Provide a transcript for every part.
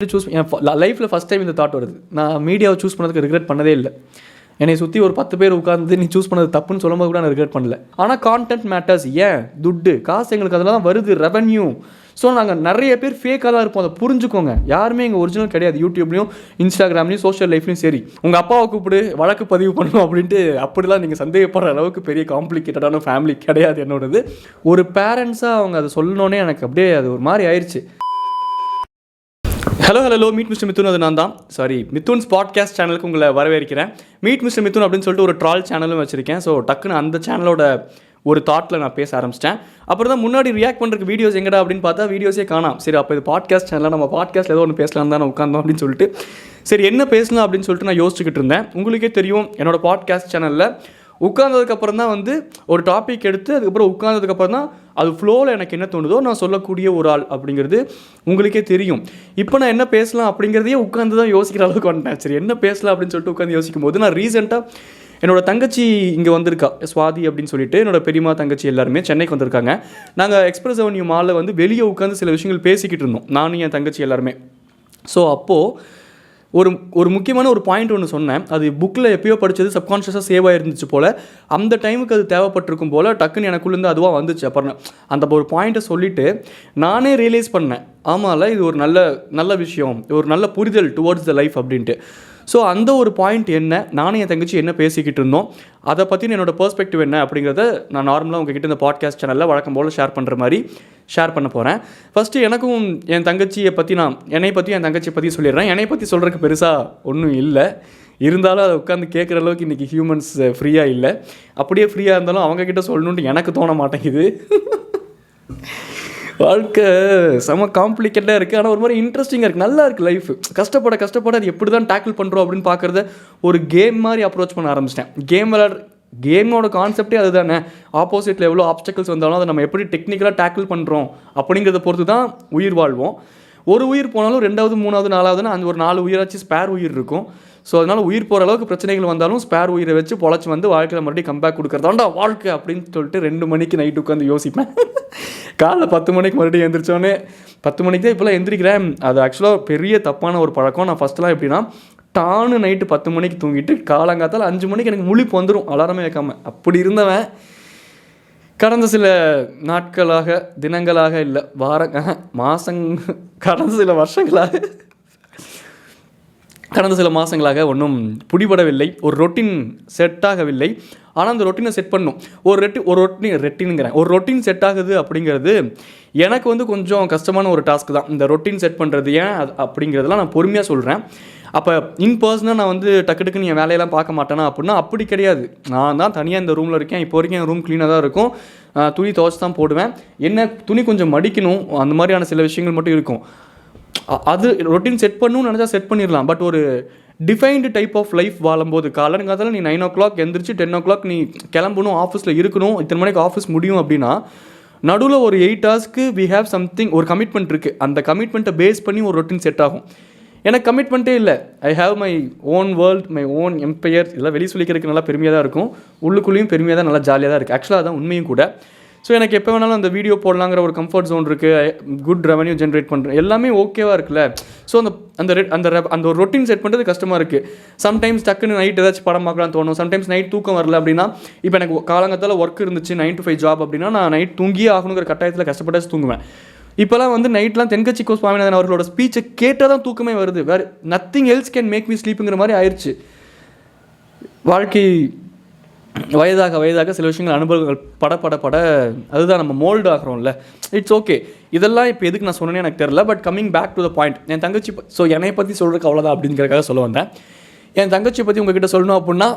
Choose என் லைஃப்பில் first time இந்த thought வருது. நான் மீடியாவை சூஸ் பண்ணதுக்கு ரிக்ரெட் பண்ணதே இல்லை. என்னை சுற்றி ஒரு 10 பேர் உட்காந்து நீ சூஸ் பண்ணது தப்புன்னு சொல்லும்போது கூட நான் ரிக்ரெட் பண்ணல. ஆனால் கான்டென்ட் மேட்டர்ஸ். ஏன் துட்டு காசு எங்களுக்கு அதில் தான் வருது, ரெவன்யூ. ஸோ நாங்கள் நிறைய பேர் ஃபேக்காக தான் இருப்போம். அதை புரிஞ்சுக்கோங்க. யாருமே எங்கள் ஒரிஜினல் கிடையாது. யூடியூப்லையும் இன்ஸ்டாகிராம்லையும் சோஷியல் லைஃப்லையும் சரி. உங்கள் அப்பாவை கூப்பிடு வழக்கு பதிவு பண்ணணும் அப்படின்ட்டு அப்படிலாம் நீங்கள் சந்தேகப்படுற அளவுக்கு பெரிய காம்ப்ளிகேட்டடான ஃபேமிலி கிடையாது என்னோடது. ஒரு பேரண்ட்ஸாக அவங்க அதை சொல்லணுன்னே எனக்கு அப்படியே அது ஒரு மாதிரி ஆயிடுச்சு. Hello meet mister Mithun. அது நான் தான். மிதுன்ஸ் பாட்காஸ்ட் சேனலுக்கு உங்களை வரவேற்கிறேன். மீட் மிஸ்டர் மிதுன் அப்படின்னு சொல்லிட்டு ஒரு ட்ரால் சேனலும் வச்சுருக்கேன். ஸோ டக்குன்னு அந்த சேனலோட ஒரு தாட்டில் நான் பேச ஆரம்பிச்சிட்டேன். அப்புறம் தான் முன்னாடி ரியாக்ட் பண்ணுறதுக்கு வீடியோஸ் எங்கடா அப்படின்னு பார்த்தா வீடியோஸே காணாம். சரி, அப்போ இது பாட்காஸ்ட் சேனலில் நம்ம பாட்காஸ்ட்டில் ஏதோ ஒன்று பேசலாம் தான் உட்காந்தோம் அப்படின்னு சொல்லிட்டு சரி என்ன பேசலாம் அப்படின்னு சொல்லிட்டு நான் யோசிச்சுக்கிட்டு இருந்தேன். உங்களுக்கே தெரியும் என்னோடய பாட்காஸ்ட் சேனலில் உட்கார்ந்ததுக்கப்புறம் தான் வந்து ஒரு டாபிக் எடுத்து அதுக்கப்புறம் உட்கார்ந்ததுக்கப்புறம் தான் அது ஃப்ளோவில் எனக்கு என்ன தோணுதோ நான் சொல்லக்கூடிய ஒரு ஆள் அப்படிங்கிறது உங்களுக்கே தெரியும். இப்போ நான் என்ன பேசலாம் அப்படிங்கிறதையே உட்காந்து தான் யோசிக்கிற அளவுக்கு வந்துட்டேன். சரி என்ன பேசலாம் அப்படின்னு சொல்லிட்டு உட்காந்து யோசிக்கும் போது நான் ரீசெண்டாக என்னோடய தங்கச்சி இங்கே வந்திருக்கா, சுவாதி அப்படின்னு சொல்லிட்டு. என்னோடய பெரியமா தங்கச்சி எல்லாருமே சென்னைக்கு வந்திருக்காங்க. நாங்கள் எக்ஸ்பிரஸ் அவென்யூ மாலில் வந்து வெளியே உட்காந்து சில விஷயங்கள் பேசிக்கிட்டு இருந்தோம், நானும் என் தங்கச்சி எல்லாருமே. ஸோ அப்போது ஒரு முக்கியமான ஒரு பாயிண்ட் ஒன்று சொன்னேன். அது புக்கில் எப்பயோ படித்தது சப்கான்ஷியஸாக சேவ் ஆகிருந்துச்சு போல். அந்த டைமுக்கு அது தேவைப்பட்டிருக்கும் போல் டக்குன்னு எனக்குள்ளேருந்து அதுவாக வந்துச்சு. அப்புறம் அந்த ஒரு பாயிண்ட்டை சொல்லிவிட்டு நானே ரியலைஸ் பண்ணேன், ஆமாம்ல இது ஒரு நல்ல விஷயம், ஒரு நல்ல புரிதல் டுவர்ட்ஸ் த லைஃப் அப்படின்ட்டு. ஸோ அந்த ஒரு பாயிண்ட் என்ன, நானும் என் தங்கச்சி என்ன பேசிக்கிட்டு இருந்தோம், அதை பற்றின என்னோடய பெர்ஸ்பெக்டிவ் என்ன அப்படிங்கிறத நான் நார்மலாக உங்ககிட்ட இந்த பாட்காஸ்ட் சேனலில் வழக்கம் போல் ஷேர் பண்ணுற மாதிரி ஷேர் பண்ண போகிறேன். ஃபஸ்ட்டு எனக்கும் என் தங்கச்சியை பற்றி என்னை பற்றியும் என் தங்கச்சியை பற்றி சொல்லிடுறேன். என்னை பற்றி சொல்கிறதுக்கு பெருசாக ஒன்றும் இல்லை. இருந்தாலும் அதை உட்காந்து கேட்குற அளவுக்கு இன்றைக்கி ஹியூமன்ஸ் ஃப்ரீயாக இல்லை. அப்படியே ஃப்ரீயாக இருந்தாலும் அவங்கக்கிட்ட சொல்லணுன்ட்டு எனக்கு தோண மாட்டேங்குது. வாழ்க்கை செம காம்ப்ளிகேட்டாக இருக்குது. ஆனால் ஒரு மாதிரி இன்ட்ரெஸ்டிங்காக இருக்குது, நல்லா இருக்குது லைஃப். கஷ்டப்பட அது எப்படி தான் டேக்கிள் பண்ணுறோம் அப்படின்னு பார்க்குறத ஒரு கேம் மாதிரி அப்ரோச் பண்ண ஆரம்பிச்சிட்டேன். கேமோட கான்செப்டே அதுதானே. ஆப்போசிட்டில் எவ்வளோ ஆப்ஸ்டக்கிள்ஸ் வந்தாலும் அதை நம்ம எப்படி டெக்னிக்கலாக டேக்கிள் பண்ணுறோம் அப்படிங்கிறத பொறுத்து தான் உயிர் வாழ்வோம். ஒரு உயிர் போனாலும் 2வது 3வது 4வதுன்னா அந்த ஒரு 4 உயிராச்சு ஸ்பேர் உயிர் இருக்கும். ஸோ அதனால் உயிர் போகிற அளவுக்கு பிரச்சனைகள் வந்தாலும் ஸ்பேர் உயிரை வச்சு பொழைச்சி வந்து வாழ்க்கையில் மறுபடியும் கம்பேக் கொடுக்குறதாண்டா வாழ்க்கை அப்படின்னு சொல்லிட்டு 2 மணிக்கு நைட்டு உட்காந்து யோசிப்பேன். காலைல 10 மணிக்கு மறுபடியும் எழுந்திரிச்சோன்னே 10 மணிக்கு தான் இப்போலாம் எந்திரிக்கிறேன். அது ஆக்சுவலாக பெரிய தப்பான ஒரு பழக்கம். நான் ஃபஸ்ட்டெலாம் எப்படின்னா டானு நைட்டு 10 மணிக்கு தூங்கிட்டு காலங்காத்தால் 5 மணிக்கு எனக்கு முழிப்பு வந்துடும், அலாரமே வைக்காமல். அப்படி இருந்தவன் கடந்த சில நாட்களாக, தினங்களாக இல்லை கடந்த சில மாதங்களாக ஒன்றும் பிடிபடவில்லை. ஒரு ரொட்டீன் செட் ஆகவில்லை. ஆனால் அந்த ரொட்டீனை செட் பண்ணும். ஒரு ரொட்டீன் செட் ஆகுது அப்படிங்கிறது எனக்கு வந்து கொஞ்சம் கஷ்டமான ஒரு டாஸ்க் தான். இந்த ரொட்டீன் செட் பண்ணுறது ஏன் அப்படிங்கிறதெல்லாம் நான் பொறுமையாக சொல்கிறேன். அப்போ இன்பர்சனாக நான் வந்து டக்குன்னு என் வேலையெல்லாம் பார்க்க மாட்டேனா அப்படின்னா அப்படி கிடையாது. நான் தான் தனியாக இந்த ரூமில் இருக்கேன். இப்போ வரைக்கும் என் ரூம் க்ளீனாக தான் இருக்கும். துணி துவைச்சி தான் போடுவேன். என்ன துணி கொஞ்சம் மடிக்கணும், அந்த மாதிரியான சில விஷயங்கள் மட்டும் இருக்கும். அது ரொட்டீன் செட் பண்ணணும்னு நினச்சா செட் பண்ணிடலாம். பட் ஒரு டிஃபைன்டு டைப் ஆஃப் லைஃப் வாழும்போது காலங்காலத்தில் நீ 9 o'clock எந்திரிச்சு 10 o'clock நீ கிளம்பணும், ஆஃபீஸில் இருக்கணும், இத்தனை மணிக்கு ஆஃபீஸ் முடியும் அப்படின்னா நடுவில் ஒரு 8 hours வி ஹேவ் சம்திங், ஒரு கமிட்மெண்ட் இருக்குது. அந்த கமிட்மெண்ட்டை பேஸ் பண்ணி ஒரு ரொட்டீன் செட் ஆகும். எனக்கு கமிட்மெண்ட்டே இல்லை. I have my own world, my own empire. இதெல்லாம் வெளியே சொல்லிக்கிறதுக்கு நல்லா பெருமையாக தான் இருக்கும், உள்ளுக்குள்ளேயும் பெருமையாக தான், நல்லா ஜாலியாக தான் இருக்குது. ஆக்சுவலாக அதான் உண்மையும் கூட. ஸோ எனக்கு எப்போ வேணாலும் அந்த வீடியோ போடலாங்கிற ஒரு கம்ஃபர்ட் ஜோன் இருக்குது. குட் ரெவன்யூ ஜென்ரேட் பண்ணுறேன், எல்லாமே ஓகேவாக இருக்குல்ல. ஸோ அந்த ஒரு ரொட்டீன் செட் பண்ணுறது கஷ்டமாக இருக்குது. சம்டைம்ஸ் டக்குன்னு நைட் ஏதாச்சும் படம் பார்க்கலான்னு தோணும். சம்டைம்ஸ் நைட் தூக்கம் வரல அப்படின்னா, இப்போ எனக்கு காலங்கத்தால் ஒர்க் இருந்துச்சு 9 to 5 ஜாப் அப்படின்னா நான் நைட் தூங்கியே ஆகணுங்கிற கட்டாயத்தில் கஷ்டப்பட்டாச்சு தூங்குவேன். இப்போலாம் வந்து நைட்லாம் தென்கட்சி கோ சுவாமிநாதன் அவர்களோட ஸ்பீச்சை கேட்டால் தான் தூக்கமே வருது. வேறு nothing else can make me ஸ்லீப்புங்கிற மாதிரி ஆயிடுச்சு. வாழ்க்கை வயதாக சில விஷயங்கள் அனுபவங்கள் பட அதுதான் நம்ம மோல்டு ஆகிறோம்ல. It's okay. இதெல்லாம் இப்போ எதுக்கு நான் சொன்னேன்னு எனக்கு தெரில. But coming back to the point, என் தங்கச்சி என்னை பற்றி சொல்கிறதுக்கு அவ்வளோதான் அப்படிங்கிறக்காக சொல்ல வந்தேன். என் தங்கச்சி பற்றி உங்ககிட்ட சொல்லணும் அப்படின்னா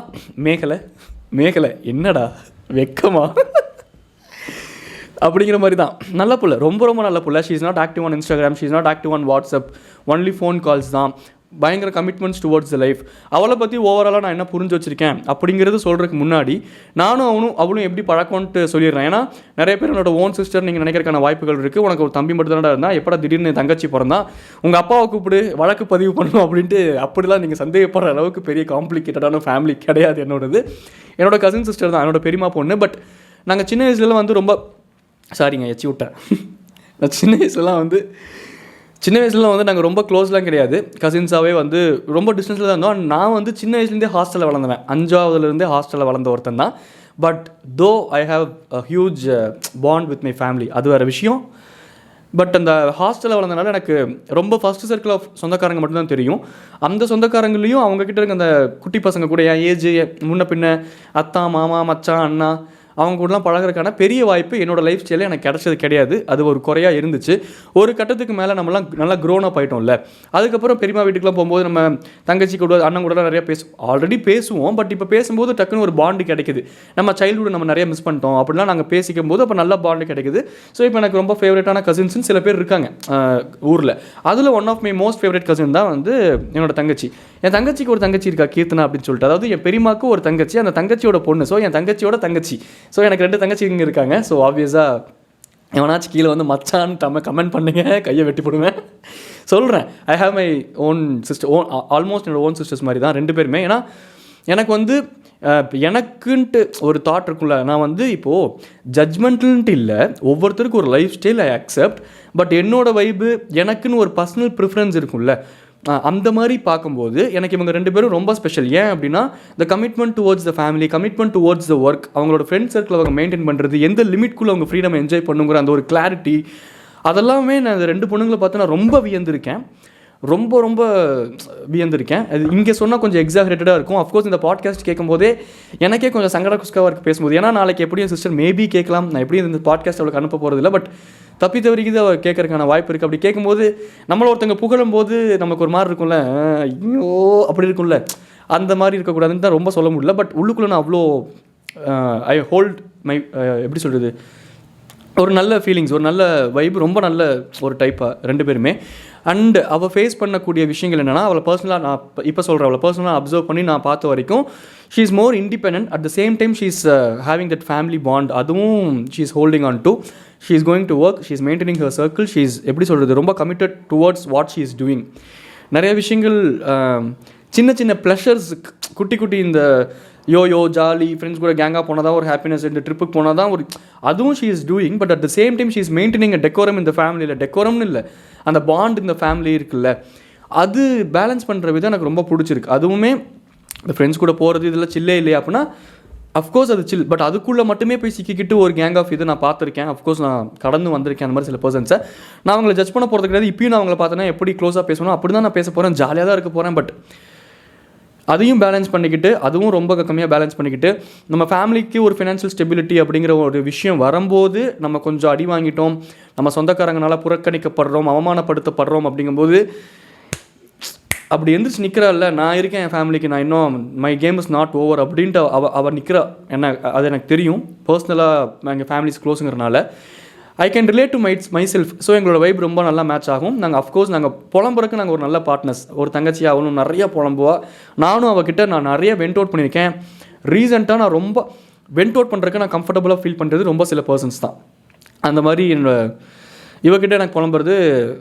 மேகலை என்னடா வெக்கமா அப்படிங்கிற மாதிரி தான். நல்ல புள்ள, ரொம்ப நல்ல புள்ள. She is not active on Instagram, she is not active on WhatsApp, only phone calls தான். பயங்கர கமிட்மெண்ட்ஸ் டுவர்ட்ஸ் த லைஃப். அவளை பற்றி ஓவராலாக நான் என்ன புரிஞ்சு வச்சுருக்கேன் அப்படிங்கிறது சொல்கிறதுக்கு முன்னாடி நானும் அவளும் எப்படி பழக்கம்ன்ட்டு சொல்லிடுறேன். ஏன்னா நிறைய பேர் என்னோட ஓன் சிஸ்டர் நீங்கள் நினைக்கிறக்கான வாய்ப்புகள் இருக்குது. உனக்கு ஒரு தம்பி மட்டும் தானே இருந்தால், எப்படா திடீர்னு தங்கச்சி பிறந்தா, உங்கள் அப்பாவை கூப்பிடு வழக்கு பதிவு பண்ணணும் அப்படின்ட்டு அப்படிலாம் நீங்கள் சந்தேகப்படுற அளவுக்கு பெரிய காம்ப்ளிகேட்டடான ஃபேமிலி கிடையாது என்னோடது. என்னோட கசின் சிஸ்டர் தான், என்னோட பெரியமா பொண்ணு. பட் நாங்கள் சின்ன வயசுலலாம் வந்து ரொம்ப எச்சி விட்டேன். நான் சின்ன வயசுலாம் வந்து சின்ன வயசுல வந்து நாங்கள் ரொம்ப க்ளோஸ்லாம் கிடையாது, கசின்ஸாகவே வந்து ரொம்ப டிஸ்டன்ஸில் தான் இருந்தோம். நான் வந்து சின்ன வயசுலேருந்தே ஹாஸ்டலில் வளர்ந்தவன், 5ஆவதுலேருந்தே ஹாஸ்டலில் வளர்ந்த ஒருத்தன் தான். பட் தோ I have a huge bond with my family, அது வேறு விஷயம். பட் அந்த ஹாஸ்டலில் வளர்ந்தனால எனக்கு ரொம்ப ஃபஸ்ட்டு சர்க்கிள் ஆஃப் சொந்தக்காரங்க மட்டும்தான் தெரியும். அந்த சொந்தக்காரங்களையும் அவங்கக்கிட்ட இருக்க அந்த குட்டி பசங்க கூட என் ஏஜ் முன்ன பின்ன அத்தா மாமா மச்சான் அண்ணா அவங்க கூடலாம் பழகிறதுக்கான பெரிய வாய்ப்பு என்னோடய லைஃப் ஸ்டைலில் எனக்கு கிடச்சது கிடையாது. அது ஒரு குறையாக இருந்துச்சு. ஒரு கட்டத்துக்கு மேலே நம்மலாம் நல்லா க்ரோன் அப் ஆகிட்டோம்ல. அதுக்கப்புறம் பெரியம்மா வீட்டுக்குலாம் போகும்போது நம்ம தங்கச்சி கூட அண்ணன் கூடலாம் நிறையா ஆல்ரெடி பேசுவோம். பட் இப்போ பேசும்போது டக்குன்னு ஒரு பாண்டு கிடைக்குது. நம்ம சைல்டுஹுட் நம்ம நிறைய மிஸ் பண்ணிட்டோம் அப்படிலாம் நாங்கள் பேசிக்கும் போது அப்போ நல்ல பாண்டு கிடைக்குது. ஸோ இப்போ எனக்கு ரொம்ப ஃபேவரட்டான கசின்ஸ்னு சில பேர் இருக்காங்க ஊரில். அதில் one of my most favourite cousin தான் வந்து என்னோட தங்கச்சி. என் தங்கச்சிக்கு ஒரு தங்கச்சி இருக்கா, கீர்த்தனா அப்படின்னு சொல்லிட்டு. அதாவது என் பெரியமாக்கு ஒரு தங்கச்சி, அந்த தங்கச்சியோட பொண்ணு. ஸோ என் தங்கச்சியோட தங்கச்சி. ஸோ எனக்கு 2 தங்கச்சி இங்கே இருக்காங்க. ஸோ ஆப்வியஸாக எவனாச்சும் கீழே வந்து மச்சான்னு கமெண்ட் பண்ணுங்க, கையை வெட்டி போடுவேன். சொல்கிறேன், I have my own sister, almost என்னோட ஓன் சிஸ்டர்ஸ் மாதிரி தான் 2 பேருமே. ஏன்னா எனக்கு வந்து எனக்குன்ட்டு ஒரு தாட் இருக்குல்ல. நான் வந்து இப்போது ஜட்ஜ்மெண்ட்டுன்ட்டு இல்லை, ஒவ்வொருத்தருக்கும் ஒரு life style I accept. But என்னோடய வைப்பு எனக்குன்னு ஒரு பர்சனல் ப்ரிஃபரன்ஸ் இருக்கும்ல, அந்த மாதிரி பார்க்கும்போது எனக்கு இவங்க 2 பேரும் ரொம்ப ஸ்பெஷல். ஏன் அப்படின்னா த commitment towards the family, commitment towards the work, அவங்களோட ஃப்ரெண்ட் சர்க்கிள் அவங்க மெயின்டைன் பண்ணுறது, எந்த லிமிட்குள்ளே அவங்க ஃப்ரீடம் என்ஜாய் பண்ணுங்கிற அந்த ஒரு கிளாரிட்டி, அதெல்லாமே நான் அந்த 2 பொண்ணுங்களை பார்த்து நான் ரொம்ப வியந்திருக்கேன். ரொம்ப ரொம்ப வியந்திருக்கேன். அது இங்கே சொன்னால் கொஞ்சம் எக்ஸாகரேட்டடாக இருக்கும். அஃப்கோர்ஸ் இந்த பாட்காஸ்ட் கேட்கும்போதே எனக்கே கொஞ்சம் சங்கட குஸ்காவாக இருக்குது பேசும்போது. ஏன்னா நாளைக்கு எப்படியும் சிஸ்டர் மேபி கேட்கலாம், நான் எப்படியும் இந்த பாட்காஸ்ட் அவளுக்கு அனுப்ப போகிறதில்ல. பட் தப்பி தவறிக்குது அவள் கேட்கறதுக்கான வாய்ப்பு இருக்குது. அப்படி கேட்கும்போது நம்மளை ஒருத்தங்க புகழும்போது நமக்கு ஒரு மாதிரி இருக்கும்ல, ஐயோ அப்படி இருக்கும்ல, அந்த மாதிரி இருக்கக்கூடாதுன்னு தான் ரொம்ப சொல்ல முடியல. பட் உள்ளுக்குள்ளே நான் அவ்வளோ ஐ ஹோல்ட் மை எப்படி சொல்கிறது, ஒரு நல்ல ஃபீலிங்ஸ், ஒரு நல்ல வைப், ரொம்ப நல்ல ஒரு டைப்பாக 2 பேருமே. அண்ட் அவள் ஃபேஸ் பண்ணக்கூடிய விஷயங்கள் என்னென்னா, அவளை பர்சனலாக நான் இப்போ சொல்கிறேன், அவளை பர்சனலாக அப்சர்வ் பண்ணி நான் பார்த்த வரைக்கும் she is more independent. At the same time she is having that family bond, அதுவும் she is holding on to. She is going to work, she is maintaining her circle, she is எப்படி சொல்கிறது, ரொம்ப committed towards what she is doing. நிறைய விஷயங்கள் சின்ன சின்ன pleasures, குட்டி குட்டி இந்த யோ ஜாலி ஃப்ரெண்ட்ஸ் கூட கேங்காக போனால் தான் ஒரு ஹாப்பினஸ், இந்த ட்ரிப்புக்கு போனால் தான் ஒரு, அதுவும் she is doing. But at the same time she is maintaining a decorum இந்த ஃபேமிலியில். டெக்கோரம்னு இல்லை, அந்த பாண்ட் இந்த ஃபேமிலி இருக்குல்ல, அது பேலன்ஸ் பண்ணுற விதம் எனக்கு ரொம்ப பிடிச்சிருக்கு. அதுவுமே இந்த ஃப்ரெண்ட்ஸ் கூட போகிறது இதெல்லாம் சில்லே இல்லையா அப்படின்னா அஃப்கோர்ஸ் அது சில். பட் அதுக்குள்ளே மட்டுமே போய் சிக்கிக்கிட்டு ஒரு கேங் ஆஃப் இது நான் பார்த்துருக்கேன். அஃப்கோர்ஸ் நான் கடந்து வந்திருக்கேன் அந்த மாதிரி சில பர்சன்ஸை. நான் அவங்களை ஜட்ஜ் பண்ண போகிறது கிடையாது. இப்பயும் நான் அவங்கள பார்த்தேன்னா எப்படி க்ளோஸாக பேசணும் அப்படி தான் நான் பேச போகிறேன், ஜாலியாக தான் இருக்க போகிறேன். பட் அதையும் பேலன்ஸ் பண்ணிக்கிட்டு, அதுவும் ரொம்ப கம்மியாக பேலன்ஸ் பண்ணிக்கிட்டு, நம்ம ஃபேமிலிக்கு ஒரு ஃபினான்ஷியல் ஸ்டெபிலிட்டி அப்படிங்கிற ஒரு விஷயம் வரும்போது நம்ம கொஞ்சம் அடி வாங்கிட்டோம், நம்ம சொந்தக்காரங்களால் புறக்கணிக்கப்படுறோம், அவமானப்படுத்தப்படுறோம் அப்படிங்கும்போது அப்படி எந்திரிச்சு நிற்கிறாள்ல, நான் இருக்கேன் என் ஃபேமிலிக்கு, நான் இன்னும் my game is not over அப்படின்ட்டு அவள் நிற்கிறா. என்ன அது எனக்கு தெரியும், பர்சனலாக எங்கள் ஃபேமிலிஸ் க்ளோஸுங்கிறனால I can relate to myself. So எங்களோட வைப் ரொம்ப நல்லா மேட்ச் ஆகும். நாங்கள் அஃப்கோர்ஸ் நாங்கள் புலம்புறக்கு நாங்கள் ஒரு நல்ல பார்ட்னர்ஸ். ஒரு தங்கச்சி அவனும் நிறையா புலம்புவா, நானும் அவகிட்ட நான் நிறைய வெண்ட் அவுட் பண்ணியிருக்கேன். ரீசெண்டாக நான் ரொம்ப வெண்ட் அவுட் பண்ணுறதுக்கு நான் கம்ஃபர்டபுளாக ஃபீல் பண்ணுறது ரொம்ப சில பர்சன்ஸ் தான். அந்த மாதிரி என்னோட இவகிட்ட எனக்கு புலம்புறது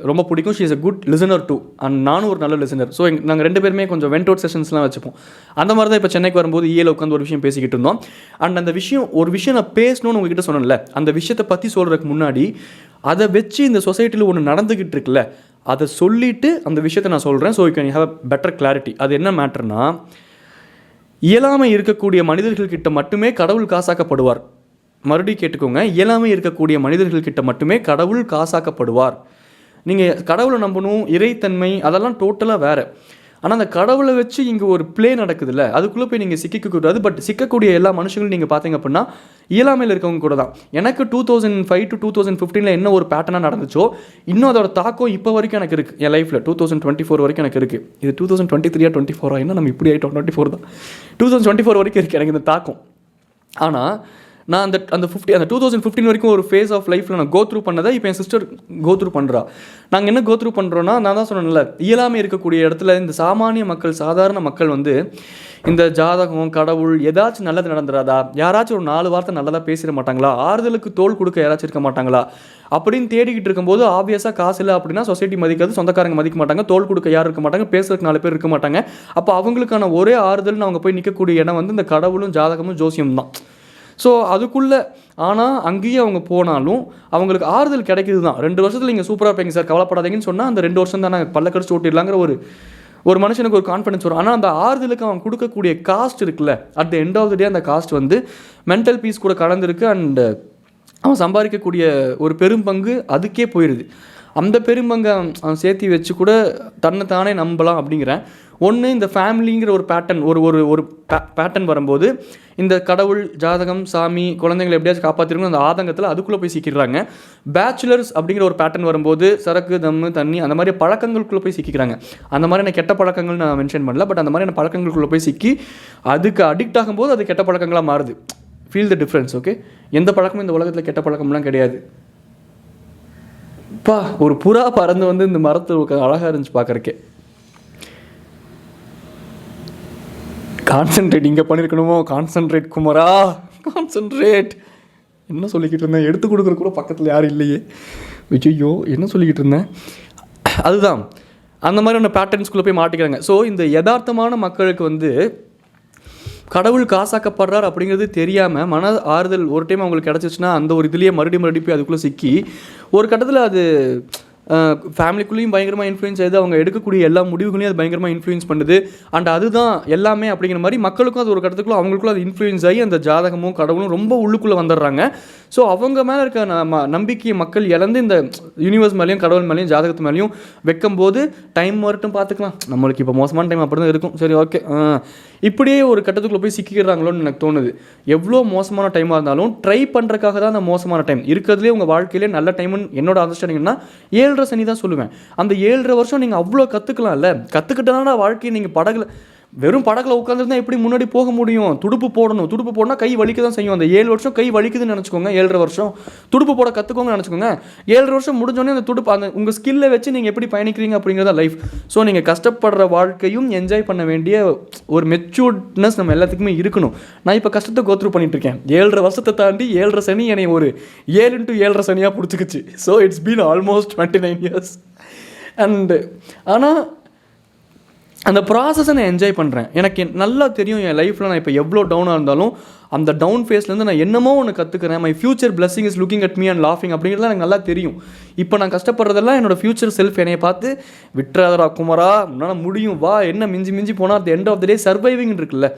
ரொம்ப பிடிக்கும். She is a good listener too, and நானும் ஒரு நல்ல லிசனர். ஸோ நாங்கள் 2 பேருமே கொஞ்சம் வெண்ட் அவுட் செஷன்ஸ்லாம் வச்சுப்போம். அந்த மாதிரி தான் இப்போ சென்னைக்கு வரும்போது ஈயில் உட்காந்து ஒரு விஷயம் பேசிக்கிட்டு இருந்தோம். அண்ட் அந்த விஷயம் ஒரு விஷயம் நான் பேசணும்னு உங்ககிட்ட சொன்னேன்ல, அந்த விஷயத்தை பற்றி சொல்கிறதுக்கு முன்னாடி அதை வச்சு இந்த சொசைட்டியில் ஒன்று நடந்துக்கிட்டு இருக்குல்ல, அதை சொல்லிவிட்டு அந்த விஷயத்தை நான் சொல்கிறேன். So you can have a better clarity. அது என்ன மேட்டர்னா, இயலாமை இருக்கக்கூடிய மனிதர்கள்கிட்ட மட்டுமே கடவுள் காசாக்கப்படுவார். மறுபடியும் கேட்டுக்கோங்க, இயலாமை இருக்கக்கூடிய மனிதர்கள்கிட்ட மட்டுமே கடவுள் காசாக்கப்படுவார். நீங்கள் கடவுளை நம்பணும், இறைத்தன்மை அதெல்லாம் டோட்டலாக வேறு. ஆனால் அந்த கடவுளை வச்சு இங்கே ஒரு ப்ளே நடக்குதுல்ல, அதுக்குள்ளே போய் நீங்கள் சிக்கக்கூடாது. பட் சிக்கக்கூடிய எல்லா மனுஷங்களும் நீங்கள் பார்த்தீங்க அப்படின்னா இயலாமையில் இருக்கவங்க கூட தான். எனக்கு 2005 to 2015 என்ன ஒரு பேட்டர்னாக நடந்துச்சோ, இன்னும் அதோட தாக்கம் இப்போ வரைக்கும் எனக்கு இருக்குது என் லைஃப்பில். 2024 வரைக்கும் எனக்கு இருக்குது. இது 2023 24 என்ன நம்ம இப்படி ஆகிட்டோம், 24 தான், 2024 வரைக்கும் இருக்குது எனக்கு இந்த தாக்கம். ஆனால் நான் அந்த 2015 வரைக்கும் ஒரு ஃபேஸ் ஆஃப் லைஃப்பில் நான் கோ த்ரூ பண்ணதை இப்போ என் சிஸ்டர் கோ த்ரூ பண்ணுறா. நாங்கள் என்ன கோ த்ரூ பண்ணுறோன்னா, நான் தான் சொன்னேன்ல, இயலாமை இருக்கக்கூடிய இடத்துல இந்த சாமானிய மக்கள், சாதாரண மக்கள் வந்து இந்த ஜாதகம், கடவுள், ஏதாச்சும் நல்லது நடந்துடாதா, யாராச்சும் ஒரு 4 வார்த்தை நல்லதாக பேசிட மாட்டாங்களா, ஆறுதலுக்கு தோள் கொடுக்க யாராச்சும் இருக்க மாட்டாங்களா அப்படின்னு தேடிக்கிட்டு இருக்கும்போது, ஆப்வியஸாக காசு இல்லை அப்படின்னா சொசைட்டி மதிக்காது, சொந்தக்காரங்க மதிக்க மாட்டாங்க, தோள் கொடுக்க யாரும் இருக்க மாட்டாங்க, பேசுறதுக்கு 4 பேர் இருக்க மாட்டாங்க. அப்போ அவங்களுக்கான ஒரே ஆறுதல்னு அவங்க போய் நிற்கக்கூடிய இடம் வந்து இந்த கடவுளும் ஜாதகமும் ஜோசியம் தான். ஸோ அதுக்குள்ளே ஆனால் அங்கேயும் அவங்க போனாலும் அவங்களுக்கு ஆறுதல் கிடைக்கிது தான். 2 வருஷத்தில் நீங்கள் சூப்பராக இருப்பீங்க சார், கவலைப்படாதீங்கன்னு சொன்ல் அந்த 2 வருஷம் தான் நாங்கள் பல்ல கடிச்சு ஓட்டிடலாங்கிற ஒரு மனுஷனுக்கு ஒரு கான்ஃபிடன்ஸ் வரும். ஆனால் அந்த ஆறுதலுக்கு அவன் கொடுக்கக்கூடிய காஸ்ட் இருக்குல்ல, at the end of the day அந்த காஸ்ட் வந்து மென்டல் பீஸ் கூட கலந்துருக்கு. அண்ட் அவன் சம்பாதிக்கக்கூடிய ஒரு பெரும் பங்கு அதுக்கே போயிடுது. அந்த பெரும்பங்கை அவன் சேர்த்தி வச்சு கூட தன்னை தானே நம்பலாம் அப்படிங்கிறேன். ஒன்று, இந்த ஃபேமிலிங்கிற ஒரு பேட்டர்ன் ஒரு பேட்டர்ன் வரும்போது இந்த கடவுள், ஜாதகம், சாமி, குழந்தைங்களை எப்படியாச்சும் காப்பாற்றிருக்கணும் அந்த ஆதங்கத்தில் அதுக்குள்ளே போய் சிக்கிறாங்க. பேச்சுலர்ஸ் அப்படிங்கிற ஒரு பேட்டர்ன் வரும்போது சரக்கு, தம்மு, தண்ணி அந்த மாதிரி பழக்கங்களுக்குள்ளே போய் சிக்கிறாங்க. அந்த மாதிரியான கெட்ட பழக்கங்கள் நான் மென்ஷன் பண்ணல, பட் அந்த மாதிரியான பழக்கங்களுக்குள்ளே போய் சிக்கி அதுக்கு அடிக்ட் ஆகும்போது அது கெட்ட பழக்கங்களாக மாறுது. Feel the difference. ஓகே, எந்த பழக்கமும் இந்த உலகத்தில் கெட்ட பழக்கம்லாம் கிடையாது. ஒரு புறா பறந்து வந்து இந்த மரத்தில் அழகாக இருந்துச்சு பார்க்குறக்கே. கான்சன்ட்ரேட் இங்கே பண்ணியிருக்கணுமோ, கான்சன்ட்ரேட் குமரா, கான்சன்ட்ரேட். என்ன சொல்லிக்கிட்டு இருந்தேன், எடுத்து கொடுக்குற கூட பக்கத்தில் யாரும் இல்லையே. ஐயோ என்ன சொல்லிக்கிட்டு இருந்தேன். அதுதான் அந்த மாதிரியான பேட்டர்ன்ஸ்குள்ளே போய் மாட்டிக்கிறாங்க. ஸோ இந்த யதார்த்தமான மக்களுக்கு வந்து கடவுள் காசாக்கப்படுறார் அப்படிங்கிறது தெரியாமல் மன ஆறுதல் ஒரு டைம் அவங்களுக்கு கிடச்சிச்சுன்னா அந்த ஒரு இதுலேயே மறுபடியும் போய் அதுக்குள்ளே சிக்கி ஒரு கட்டத்தில் அது ஃபேமிலிக்குள்ளேயும் பயங்கரமாக இன்ஃப்ளூயன்ஸ் ஆகுது. அவங்க எடுக்கக்கூடிய எல்லா முடிவுகளையும் அது பயங்கரமாக இன்ஃப்ளூயன்ஸ் பண்ணுது. அண்ட் அதுதான் எல்லாமே அப்படிங்கிற மாதிரி மக்களுக்கும் அது ஒரு கட்டத்துக்குள்ள அவங்களுக்குள்ள அது இன்ஃப்ளூயன்ஸ் ஆகி அந்த ஜாதகமும் கடவுளும் ரொம்ப உள்ளுக்குள்ளே வந்துடுறாங்க. ஸோ அவங்க மேலே இருக்க நம்பிக்கையை மக்கள் இழந்து இந்த யூனிவர்ஸ் மேலேயும் கடவுள் மேலேயும் ஜாதகத்து மேலேயும் வைக்கும்போது டைம் வரட்டும் பார்த்துக்கலாம், நம்மளுக்கு இப்போ மோசமான டைம் அப்படி தான் இருக்கும், சரி ஓகே, இப்படியே ஒரு கட்டத்துக்குள்ளே போய் சிக்கிறாங்களோன்னு எனக்கு தோணுது. எவ்வளோ மோசமான டைமாக இருந்தாலும் ட்ரை பண்ணுறதுக்காக தான் அந்த மோசமான டைம் இருக்கிறதுலே உங்கள் வாழ்க்கையிலே நல்ல டைம்னு என்னோட அண்டர்ஸ்டாண்டிங்னா 7.5 சனி தான் சொல்லுவேன். அந்த 7.5 வருஷம் நீங்கள் அவ்வளோ கற்றுக்கலாம்ல. கற்றுக்கிட்டனால வாழ்க்கையை நீங்கள் படகுல வெறும் படகுல உட்காந்துருந்தா எப்படி முன்னாடி போக முடியும்? துடுப்பு போடணும். துடுப்பு போடனா கை வலிக்க தான் செய்யும். அந்த 7 வருஷம் கை வலிக்குதுன்னு நினச்சிக்கோங்க. 7.5 வருஷம் துடுப்பு போட கற்றுக்கோங்க நினச்சிக்கோங்க. 7.5 வருஷம் முடிஞ்சோடனே அந்த துடுப்பு அந்த உங்கள் ஸ்கில்லை வச்சு நீங்கள் எப்படி பயணிக்கிறீங்க அப்படிங்கிறத லைஃப். ஸோ நீங்கள் கஷ்டப்படுற வாழ்க்கையும் என்ஜாய் பண்ண வேண்டிய ஒரு மெச்சூர்ட்னஸ் நம்ம எல்லாத்துக்குமே இருக்கணும். நான் இப்போ கஷ்டத்தை கோத்ரூ பண்ணிட்டு இருக்கேன். 7.5 வருஷத்தை தாண்டி 7.5 சனி என்னை ஒரு 7x7.5 சனியாக பிடிச்சிக்கிச்சு. So it's been almost 29 years. And ஆனால் அந்த ப்ராசஸை நான் என்ஜாய் பண்ணுறேன். எனக்கு நல்லா தெரியும் என் லைஃப்பில் நான் இப்போ எவ்வளோ டவுனாக இருந்தாலும் அந்த டவுன் ஃபேஸ்லேருந்து நான் என்னமோ ஒன்று கற்றுக்கிறேன். My future blessing is looking at me and லாஃபிங் அப்படிங்கிறது எனக்கு நல்லா தெரியும். இப்போ நான் கஷ்டப்படுறதெல்லாம் என்னோட ஃபியூச்சர் செல்ஃப் என்னையை பார்த்து விட்டுறாதரா குமரா, உன்னால் முடியும், வா, என்ன மிஞ்சி போனால் at end of the day surviving இருக்குல்ல,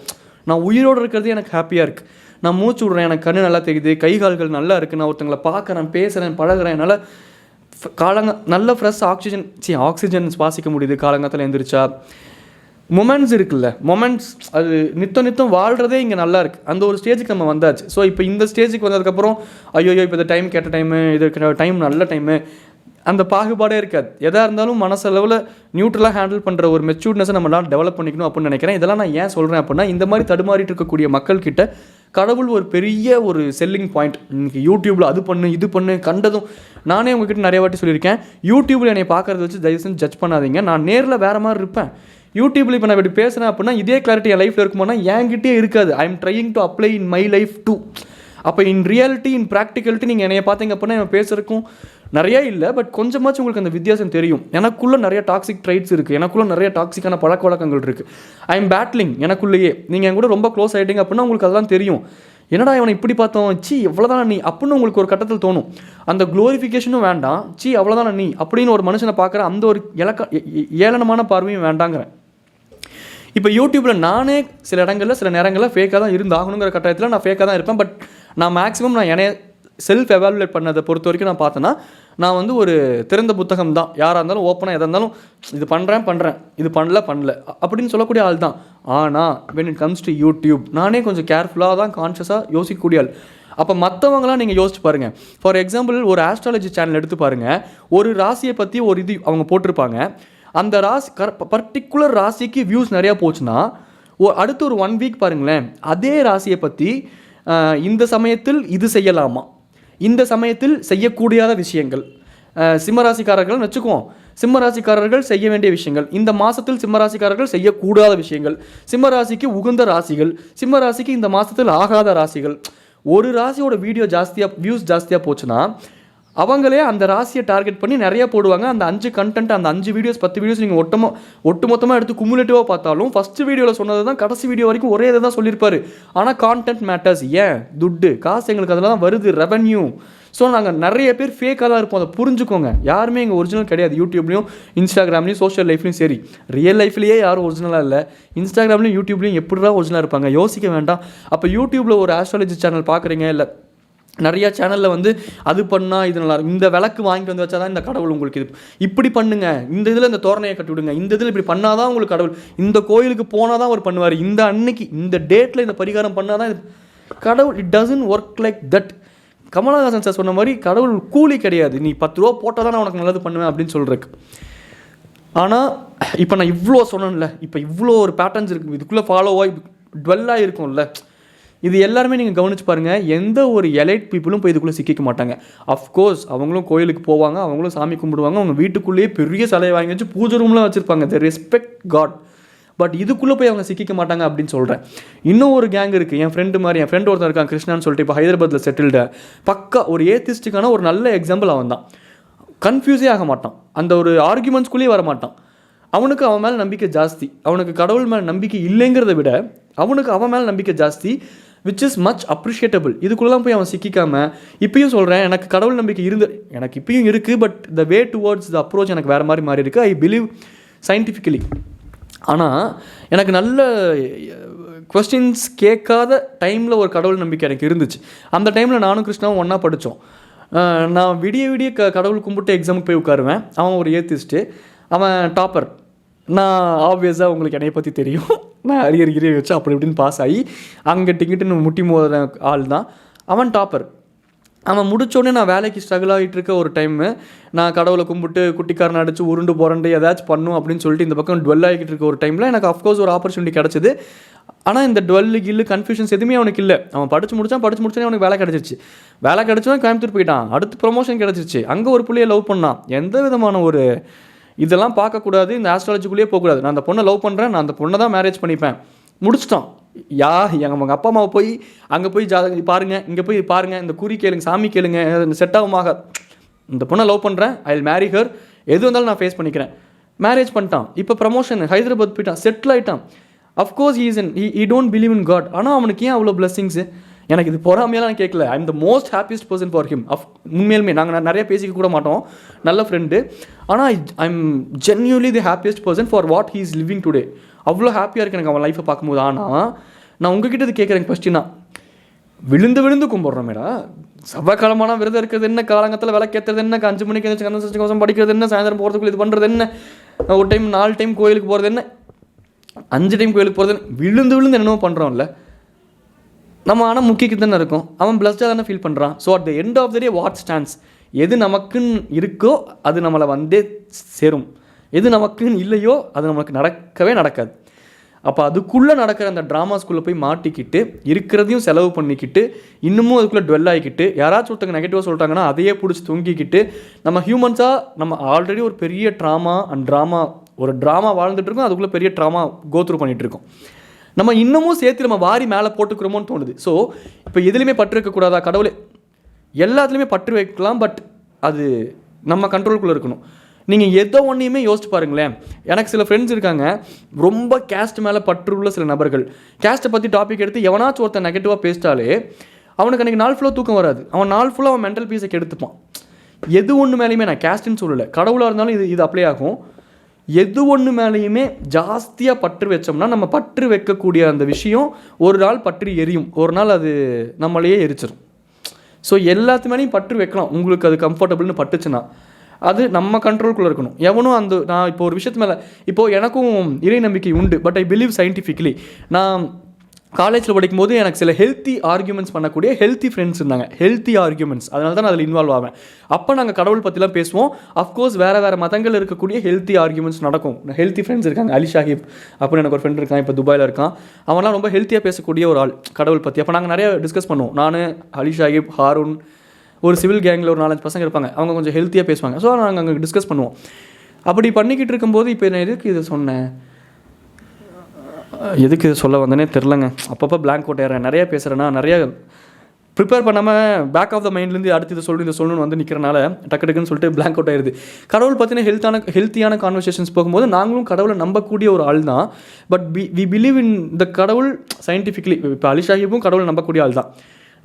நான் உயிரோடு இருக்கிறது எனக்கு ஹாப்பியாக இருக்குது. நான் மூச்சு விட்றேன், எனக்கு கண்ணு நல்லா தெரியுது, கை கால்கள் நல்லா இருக்குது, நான் ஒருத்தங்களை பார்க்குறேன், பேசுகிறேன், பழகிறேன், என்னால் நல்ல ஃப்ரெஷ் ஆக்சிஜன் சுவாசிக்க முடியுது காலங்காலத்தில் எழுந்திரிச்சா. மொமெண்ட்ஸ் இருக்குல்ல, மொமெண்ட்ஸ் அது நித்தம் வாழ்கிறதே இங்கே நல்லா இருக்குது. அந்த ஒரு ஸ்டேஜுக்கு நம்ம வந்தாச்சு. ஸோ இப்போ இந்த ஸ்டேஜுக்கு வந்ததுக்கப்புறம் ஐயோ இப்போ இந்த டைம் கேட்ட டைமு, இது டைம் நல்ல டைமு, அந்த பாகுபாடே இருக்காது. எதாக இருந்தாலும் மனசளவில் நியூட்ரலாக ஹேண்டில் பண்ணுற ஒரு மெச்சூர்னஸை நம்மளால் டெவலப் பண்ணிக்கணும் அப்படின்னு நினைக்கிறேன். இதெல்லாம் நான் ஏன் சொல்கிறேன் அப்படின்னா, இந்த மாதிரி தடுமாறிட்டு இருக்கக்கூடிய மக்கள்கிட்ட கடவுள் ஒரு பெரிய ஒரு செல்லிங் பாயிண்ட். இன்றைக்கி யூடியூப்பில் அது பண்ணு இது பண்ணு கண்டதும் நானே உங்ககிட்ட நிறைய வாட்டி சொல்லியிருக்கேன். யூடியூப்பில் என்னை பார்க்குறத வச்சு தயவு செஞ்சு ஜட்ஜ் பண்ணாதீங்க. நான் நேரில் வேறு மாதிரி இருப்பேன். யூடியூப்பில் இப்போ நான் இப்படி பேசுகிறேன் அப்படின்னா இதே கிளாரிட்டி என் லைஃப்பில் இருக்குமோனா என்கிட்டே இருக்காது. I am trying to apply in my life too. அப்போ இன் ரியாலிட்டி, இன் ப்ராக்டிகலிட்டி நீங்கள் என்னைய பார்த்தீங்க அப்படின்னா நான் பேசுகிறதுக்கும் நிறையா இல்லை, பட் கொஞ்சமாச்சும் உங்களுக்கு அந்த வித்தியாசம் தெரியும். எனக்குள்ளே நிறைய டாக்ஸிக் ட்ரைட்ஸ் இருக்குது, எனக்குள்ளே நிறைய டாக்ஸிக்கான பழக்க வழக்கங்கள் இருக்குது. ஐ எம் பேட்லிங் எனக்குள்ளேயே. நீங்கள் என் கூட ரொம்ப க்ளோஸ் ஆகிட்டீங்க அப்படின்னா உங்களுக்கு அதெல்லாம் தெரியும். என்னடா இவனை இப்படி பார்த்தோம், சி எவ்வளோதான நீ அப்படின்னு உங்களுக்கு ஒரு கட்டத்தில் தோணும். அந்த க்ளோரிஃபிகேஷனும் வேண்டாம், சி அவ்வளோதான நீ அப்படின்னு ஒரு மனுஷனை பார்க்குற அந்த ஒரு ஏளனமான பார்வையும் வேண்டாங்கிறேன். இப்போ யூடியூப்பில் நானே சில இடங்களில் சில நேரங்களில் ஃபேக்காக தான் இருந்தாகணுங்கிற கட்டாயத்தில் நான் ஃபேக்காக தான் இருப்பேன். பட் நான் மேக்ஸிமம் நான் என்னைய செல்ஃப் எவாலுவேட் பண்ணதை பொறுத்த வரைக்கும் நான் பார்த்தேன்னா நான் வந்து ஒரு திறந்த புத்தகம் தான். யாராக இருந்தாலும் ஓப்பனாக எதாக இருந்தாலும் இது பண்ணுறேன், இது பண்ணல அப்படின்னு சொல்லக்கூடிய ஆள் தான். ஆனால் when it comes to YouTube நானே கொஞ்சம் கேர்ஃபுல்லாக தான் கான்ஷியஸாக யோசிக்கக்கூடிய ஆள். அப்போ மற்றவங்களாம் நீங்கள் யோசிச்சு பாருங்கள். ஃபார் எக்ஸாம்பிள் ஒரு ஆஸ்ட்ராலஜி சேனல் எடுத்து பாருங்கள். ஒரு ராசியை பற்றி ஒரு இது அவங்க போட்டிருப்பாங்க. அந்த ராசி பர்டிகுலர் ராசிக்கு வியூஸ் நிறையா போச்சுன்னா அடுத்து ஒரு 1 வீக் பாருங்களேன், அதே ராசியை பற்றி இந்த சமயத்தில் இது செய்யலாமா, இந்த சமயத்தில் செய்யக்கூடாத விஷயங்கள், சிம்மராசிக்காரர்கள் வச்சுக்குவோம், சிம்மராசிக்காரர்கள் செய்ய வேண்டிய விஷயங்கள், இந்த மாதத்தில் சிம்மராசிக்காரர்கள் செய்யக்கூடாத விஷயங்கள், சிம்மராசிக்கு உகந்த ராசிகள், சிம்மராசிக்கு இந்த மாதத்தில் ஆகாத ராசிகள். ஒரு ராசியோட வீடியோ ஜாஸ்தியாக வியூஸ் ஜாஸ்தியாக போச்சுன்னா அவங்களே அந்த ராசியை டார்கெட் பண்ணி நிறைய போடுவாங்க. அந்த 5 கண்டென்ட், அந்த 5 வீடியோஸ் 10 வீடியோஸ் நீங்கள் ஒட்டுமொத்தமாக எடுத்து குமுலேட்டிவாக பார்த்தாலும் ஃபஸ்ட்டு வீடியோவில் சொன்னது தான் கடைசி வீடியோ வரைக்கும் ஒரே இதை தான் சொல்லியிருப்பாரு. ஆனால் கான்டென்ட் மேட்டர்ஸ். ஏன்? துட்டு, காசு எங்களுக்கு அதில் தான் வருது, ரெவன்யூ. ஸோ நாங்கள் நிறைய பேர் ஃபேக்காக தான் இருப்போம், அதை புரிஞ்சுக்கோங்க. யாருமே எங்கள் ஒரிஜினல் கிடையாது. யூடியூப்லையும் இன்ஸ்டாகிராம்லையும் சோஷியல் லைஃப்லையும் சரி, ரியல் லைஃப்லேயே யாரும் ஒரிஜினலாக இல்லை. இன்ஸ்டாகிராம்லையும் யூடியூப்லையும் எப்படி தான் ஒரிஜினலாக இருப்பாங்க? யோசிக்க வேண்டாம். அப்போ யூடியூப்பில் ஒரு ஆஸ்ட்ராலஜி சேனல் பார்க்குறீங்க, இல்லை நிறையா சேனலில் வந்து அது பண்ணால் இது நல்லா இருக்கும், இந்த விளக்கு வாங்கிட்டு வந்து வச்சா தான் இந்த கடவுள் உங்களுக்கு இது இப்படி பண்ணுங்க, இந்த இதில் இந்த தோரணையை கட்டி விடுங்க, இந்த இதில் இப்படி பண்ணால் தான் உங்களுக்கு கடவுள், இந்த கோயிலுக்கு போனால் தான் அவர் பண்ணுவார், இந்த அன்னைக்கு இந்த டேட்டில் இந்த பரிகாரம் பண்ணால் தான் கடவுள். It doesn't work like that. Kamal Haasan sir சொன்ன மாதிரி கடவுள் கூலி கிடையாது. நீ 10 ரூபா போட்டால் தான் நான் உனக்கு நல்லது பண்ணுவேன் அப்படின்னு சொல்கிறக்கு. ஆனால் இப்போ நான் இவ்வளோ சொன்னேன்ல, இப்போ இவ்வளோ ஒரு பேட்டர்ன்ஸ் இருக்குது, இதுக்குள்ளே ஃபாலோவாக டுவெல்லாக இருக்கும்ல. இது எல்லாருமே நீங்கள் கவனிச்சு பாருங்கள். எந்த ஒரு எலைட் பீப்புளும் போய் இதுக்குள்ளே சிக்கிக்க மாட்டாங்க. அஃப்கோர்ஸ் அவங்களும் கோயிலுக்கு போவாங்க, அவங்களும் சாமி கும்பிடுவாங்க, அவங்க வீட்டுக்குள்ளேயே பெரிய சிலையை வாங்கி வச்சு பூஜை ரூம்லாம் வச்சுருப்பாங்க. தி ரெஸ்பெக்ட் காட். பட் இதுக்குள்ளே போய் அவங்க சிக்கிக்க மாட்டாங்க அப்படின்னு சொல்கிறேன். இன்னும் ஒரு கேங் இருக்குது. என் ஃப்ரெண்டு மாதிரி, என் ஃப்ரெண்டு ஒருத்தர் இருக்கான் கிருஷ்ணான்னு சொல்லிட்டு, இப்போ ஹைதராபாத்தில் செட்டில்டு. பக்கா ஒரு ஏத்திஸ்டுக்கான ஒரு நல்ல எக்ஸாம்பிள் அவன் தான். கன்ஃபியூஸே ஆக மாட்டான், அந்த ஒரு ஆர்குமெண்ட்ஸ்குள்ளேயே வர மாட்டான். அவனுக்கு அவன் மேலே நம்பிக்கை ஜாஸ்தி. அவனுக்கு கடவுள் மேலே நம்பிக்கை இல்லைங்கிறத விட அவனுக்கு அவன் மேலே நம்பிக்கை ஜாஸ்தி, விச் இஸ் மச் அப்ரிஷியேட்டபிள். இதுக்குள்ளெல்லாம் போய் அவன் சிக்கிக்காமல், இப்பயும் சொல்கிறேன், எனக்கு கடவுள் நம்பிக்கை எனக்கு இப்பயும் இருக்குது. But the way towards the approach எனக்கு வேறு மாதிரி மாறி இருக்குது. I believe scientifically. ஆனால் எனக்கு நல்ல கொஸ்டின்ஸ் கேட்காத டைமில் ஒரு கடவுள் நம்பிக்கை எனக்கு இருந்துச்சு. அந்த டைமில் நானும் கிருஷ்ணாவும் ஒன்றா படித்தோம். நான் விடிய கடவுள் கும்பிட்டு எக்ஸாமுக்கு போய் உட்காருவேன். அவன் ஒரு ஏத்திஸ்ட்டு, அவன் டாப்பர். நான் ஆப்வியஸாக உங்களுக்கு என்னையை பற்றி தெரியும், நான் அரியர் வச்சு அப்படி இப்படின்னு பாஸ் ஆகி அங்கே டிக்கெட்டுன்னு முட்டி மோத ஆள் தான் அவன். டாப்பர். அவன் முடித்தோடனே நான் வேலைக்கு ஸ்ட்ரகிள் ஆகிட்டு இருக்க ஒரு டைமு, நான் கடவுளை கும்பிட்டு குட்டிக்காரனை அடித்து உருண்டு புரண்டு ஏதாச்சும் பண்ணும் அப்படின்னு சொல்லிட்டு இந்த பக்கம் டுவெல் ஆகிட்டு இருக்க ஒரு டைமில் எனக்கு அஃப்கோர்ஸ் ஒரு ஆப்பர்ச்சுனிட்டி கிடச்சிது. ஆனால் இந்த டுவெல்லு கன்ஃபியூஷன்ஸ் எதுவுமே அவனுக்கு இல்லை. அவன் படித்து முடிச்சோன்னே அவனுக்கு வேலை கிடச்சிருச்சு. வேலை கிடச்சோன்னே கோயம்புத்தூர் போயிட்டான். அடுத்து ப்ரொமோஷன் கிடச்சிருச்சு. அங்கே ஒரு பிள்ளையை லவ் பண்ணான். எந்த விதமான ஒரு இதெல்லாம் பார்க்கக்கூடாது, இந்த ஆஸ்ட்ராலஜிக்குள்ளேயே போகக்கூடாது. நான் அந்த பொண்ணை லவ் பண்ணுறேன், நான் அந்த பொண்ணை தான் மேரேஜ் பண்ணிப்பேன், முடிச்சிட்டான். எங்கள் அப்பா அம்மாவை போய் அங்கே போய் பாருங்கள், இங்கே போய் பாருங்கள், இந்த குறி கேளுங்க, சாமி கேளுங்க, இந்த செட் ஆகுமாக, இந்த பொண்ணை லவ் பண்ணுறேன், ஐ வில் மேரி ஹர், எது வந்தாலும் நான் ஃபேஸ் பண்ணிக்கிறேன். மேரேஜ் பண்ணிட்டான். இப்போ ப்ரமோஷன், ஹைதராபாத் போயிட்டான், செட்டில் ஆகிட்டான். Of course he don't believe in God. ஆனால் அவனுக்கு ஏன் அவ்வளோ பிளெஸிங்ஸு? எனக்கு இது பொறாமையெல்லாம் நான் கேட்கல. I am the most happiest person for him. உண்மையிலுமே நாங்கள் நிறைய பேசிக்க கூட மாட்டோம், நல்ல ஃப்ரெண்டு. ஆனால் I am genuinely the happiest person for what he is living today. அவ்வளோ ஹாப்பியாக இருக்கு எனக்கு அவன் லைஃப்பை பார்க்கும்போது. ஆனால் நான் உங்ககிட்ட இது கேட்குறேன் கொஸ்டினா, விழுந்து கும்பிட்றோம் மேடா, செவ்வாய்க்கிழமான விரதம் இருக்கிறது என்ன, காலங்கத்தில் விளக்கேற்றுறது என்ன, 5 மணிக்கு எழுந்திரிச்சு கந்த சஷ்டி கவசம் படிக்கிறது என்ன, சாயந்தரம் போகிறதுக்குள்ள இது பண்ணுறது என்ன, ஒரு டைம் 4 டைம் கோயிலுக்கு போகிறது என்ன, 5 டைம் கோயிலுக்கு போகிறது என்ன, விழுந்து என்னவோ பண்ணுறோம்ல நம்ம. ஆனால் முக்கியக்கு தானே இருக்கும். அவன் பிளஸ்டாக தானே ஃபீல் பண்ணுறான். So at the end of the day what stands, எது நமக்குன்னு இருக்கோ அது நம்மளை வந்தே சேரும், எது நமக்குன்னு இல்லையோ அது நமக்கு நடக்கவே நடக்காது. அப்போ அதுக்குள்ளே நடக்கிற அந்த ட்ராமாஸ்குள்ளே போய் மாட்டிக்கிட்டு இருக்கிறதையும் செலவு பண்ணிக்கிட்டு இன்னமும் அதுக்குள்ளே டுவெல் ஆகிக்கிட்டு யாராச்சும் ஒருத்தங்க நெகட்டிவாக சொல்லிட்டாங்கன்னா அதையே பிடிச்சி தொங்கிக்கிட்டு நம்ம ஹியூமன்ஸாக நம்ம ஆல்ரெடி ஒரு பெரிய ட்ராமா வாழ்ந்துட்டுருக்கோம், அதுக்குள்ளே பெரிய ட்ராமா கோத்ரூ பண்ணிகிட்ருக்கோம். நம்ம இன்னமும் சேர்த்து நம்ம வாரி மேலே போட்டுக்கிறோமோன்னு தோணுது. ஸோ இப்போ எதுலேயுமே பற்று வைக்கக்கூடாதா? கடவுளே எல்லாத்துலேயுமே பற்று வைக்கலாம், பட் அது நம்ம கண்ட்ரோலுக்குள்ளே இருக்கணும். நீங்கள் எதோ ஒன்றையுமே யோசிச்சு பாருங்களேன். எனக்கு சில ஃப்ரெண்ட்ஸ் இருக்காங்க, ரொம்ப கேஸ்ட் மேலே பற்று உள்ள சில நபர்கள். கேஸ்ட்டை பற்றி டாபிக் எடுத்து எவனாச்சும் ஒருத்தர் நெகட்டிவாக பேசிட்டாலே அவனுக்கு அன்றைக்கி நாள் ஃபுல்லாக தூக்கம் வராது, அவன் நாள் ஃபுல்லாக அவன் மென்டல் பீஸை கெடுத்துப்பான். எது ஒன்று மேலேயுமே, நான் கேஸ்ட்டுன்னு சொல்லலை, கடவுளாக இருந்தாலும் இது அப்ளை ஆகும். எது ஒன்று மேலேயுமே ஜாஸ்தியாக பற்று வச்சோம்னா நம்ம பற்று வைக்கக்கூடிய அந்த விஷயம் ஒரு நாள் பற்றி எரியும், ஒரு நாள் அது நம்மளையே எரிச்சிடும். ஸோ எல்லாத்து மேலேயும் பற்று வைக்கலாம், உங்களுக்கு அது கம்ஃபர்டபுள்னு பட்டுச்சுன்னா அது நம்ம கண்ட்ரோலுக்குள்ளே இருக்கணும். எவனும் நான் இப்போ ஒரு விஷயத்து மேலே, இப்போது எனக்கும் இறை நம்பிக்கை உண்டு, பட் ஐ பிலீவ் சயின்டிஃபிக்கலி. நான் காலேஜில் படிக்கும்போது எனக்கு சில ஹெல்த்தி ஆர்கியூமெண்ட்ஸ் பண்ணக்கூடிய ஹெல்த்தி ஃப்ரெண்ட்ஸ் இருந்தாங்க, ஹெல்த்தி ஆர்கியூமெண்ட்ஸ், அதனால தான் நான் அதில் இன்வால்வ் ஆவேன். அப்போ நாங்கள் கடவுள் பற்றிலாம் பேசுவோம். அஃப்கோர்ஸ் வேறு மதங்கள் இருக்கக்கூடிய ஹெல்த்தி ஆர்கியூமெண்ட்ஸ் நடக்கும். ஹெல்த்தி ஃப்ரெண்ட்ஸ் இருக்காங்க. அலி ஷாஹிப் அப்படின்னு எனக்கு ஒரு ஃப்ரெண்ட் இருக்கான், இப்போ துபாயில் இருக்கான். அவன்லாம் ரொம்ப ஹெல்த்தியாக பேசக்கூடிய ஒரு ஆள் கடவுள் பற்றி. அப்போ நாங்கள் நிறைய டிஸ்கஸ் பண்ணுவோம். நான், அலி ஷாஹிப், ஹாரூன், ஒரு சிவில் கேங்கில் ஒரு 4-5 பசங்க இருப்பாங்க, அவங்க கொஞ்சம் ஹெல்த்தியாக பேசுவாங்க. ஸோ நாங்கள் அங்கே டிஸ்கஸ் பண்ணுவோம். அப்படி பண்ணிக்கிட்டு இருக்கும்போது இப்போ நான் எதுக்கு இதை சொன்னேன், எதுக்கு சொல்ல வந்தேனே தெரிலங்க. அப்பப்போ பிளாங்க் அவுட் ஆகிறேன், நிறையா பேசுகிறேன்னா நிறையா ப்ரிப்பேர் பண்ணாமல் பேக் ஆஃப் த மைண்ட்லேருந்து அடுத்து இதை சொல்லணும்னு வந்து நிற்கிறனால டக்குன்னு சொல்லிட்டு பிளாங்க் அவுட் ஆயிடுது. கடவுள் பற்றின ஹெல்த்தியான கான்வர்சேஷன்ஸ் போகும்போது நாங்களும் கடவுளை நம்பக்கூடிய ஒரு ஆள் தான். பட் வி பிலீவ் இன் த கடவுள் சயின்டிஃபிக்லி. இப்போ அலி ஷாஹிப்பும் கடவுளை நம்பக்கூடிய ஆள் தான்.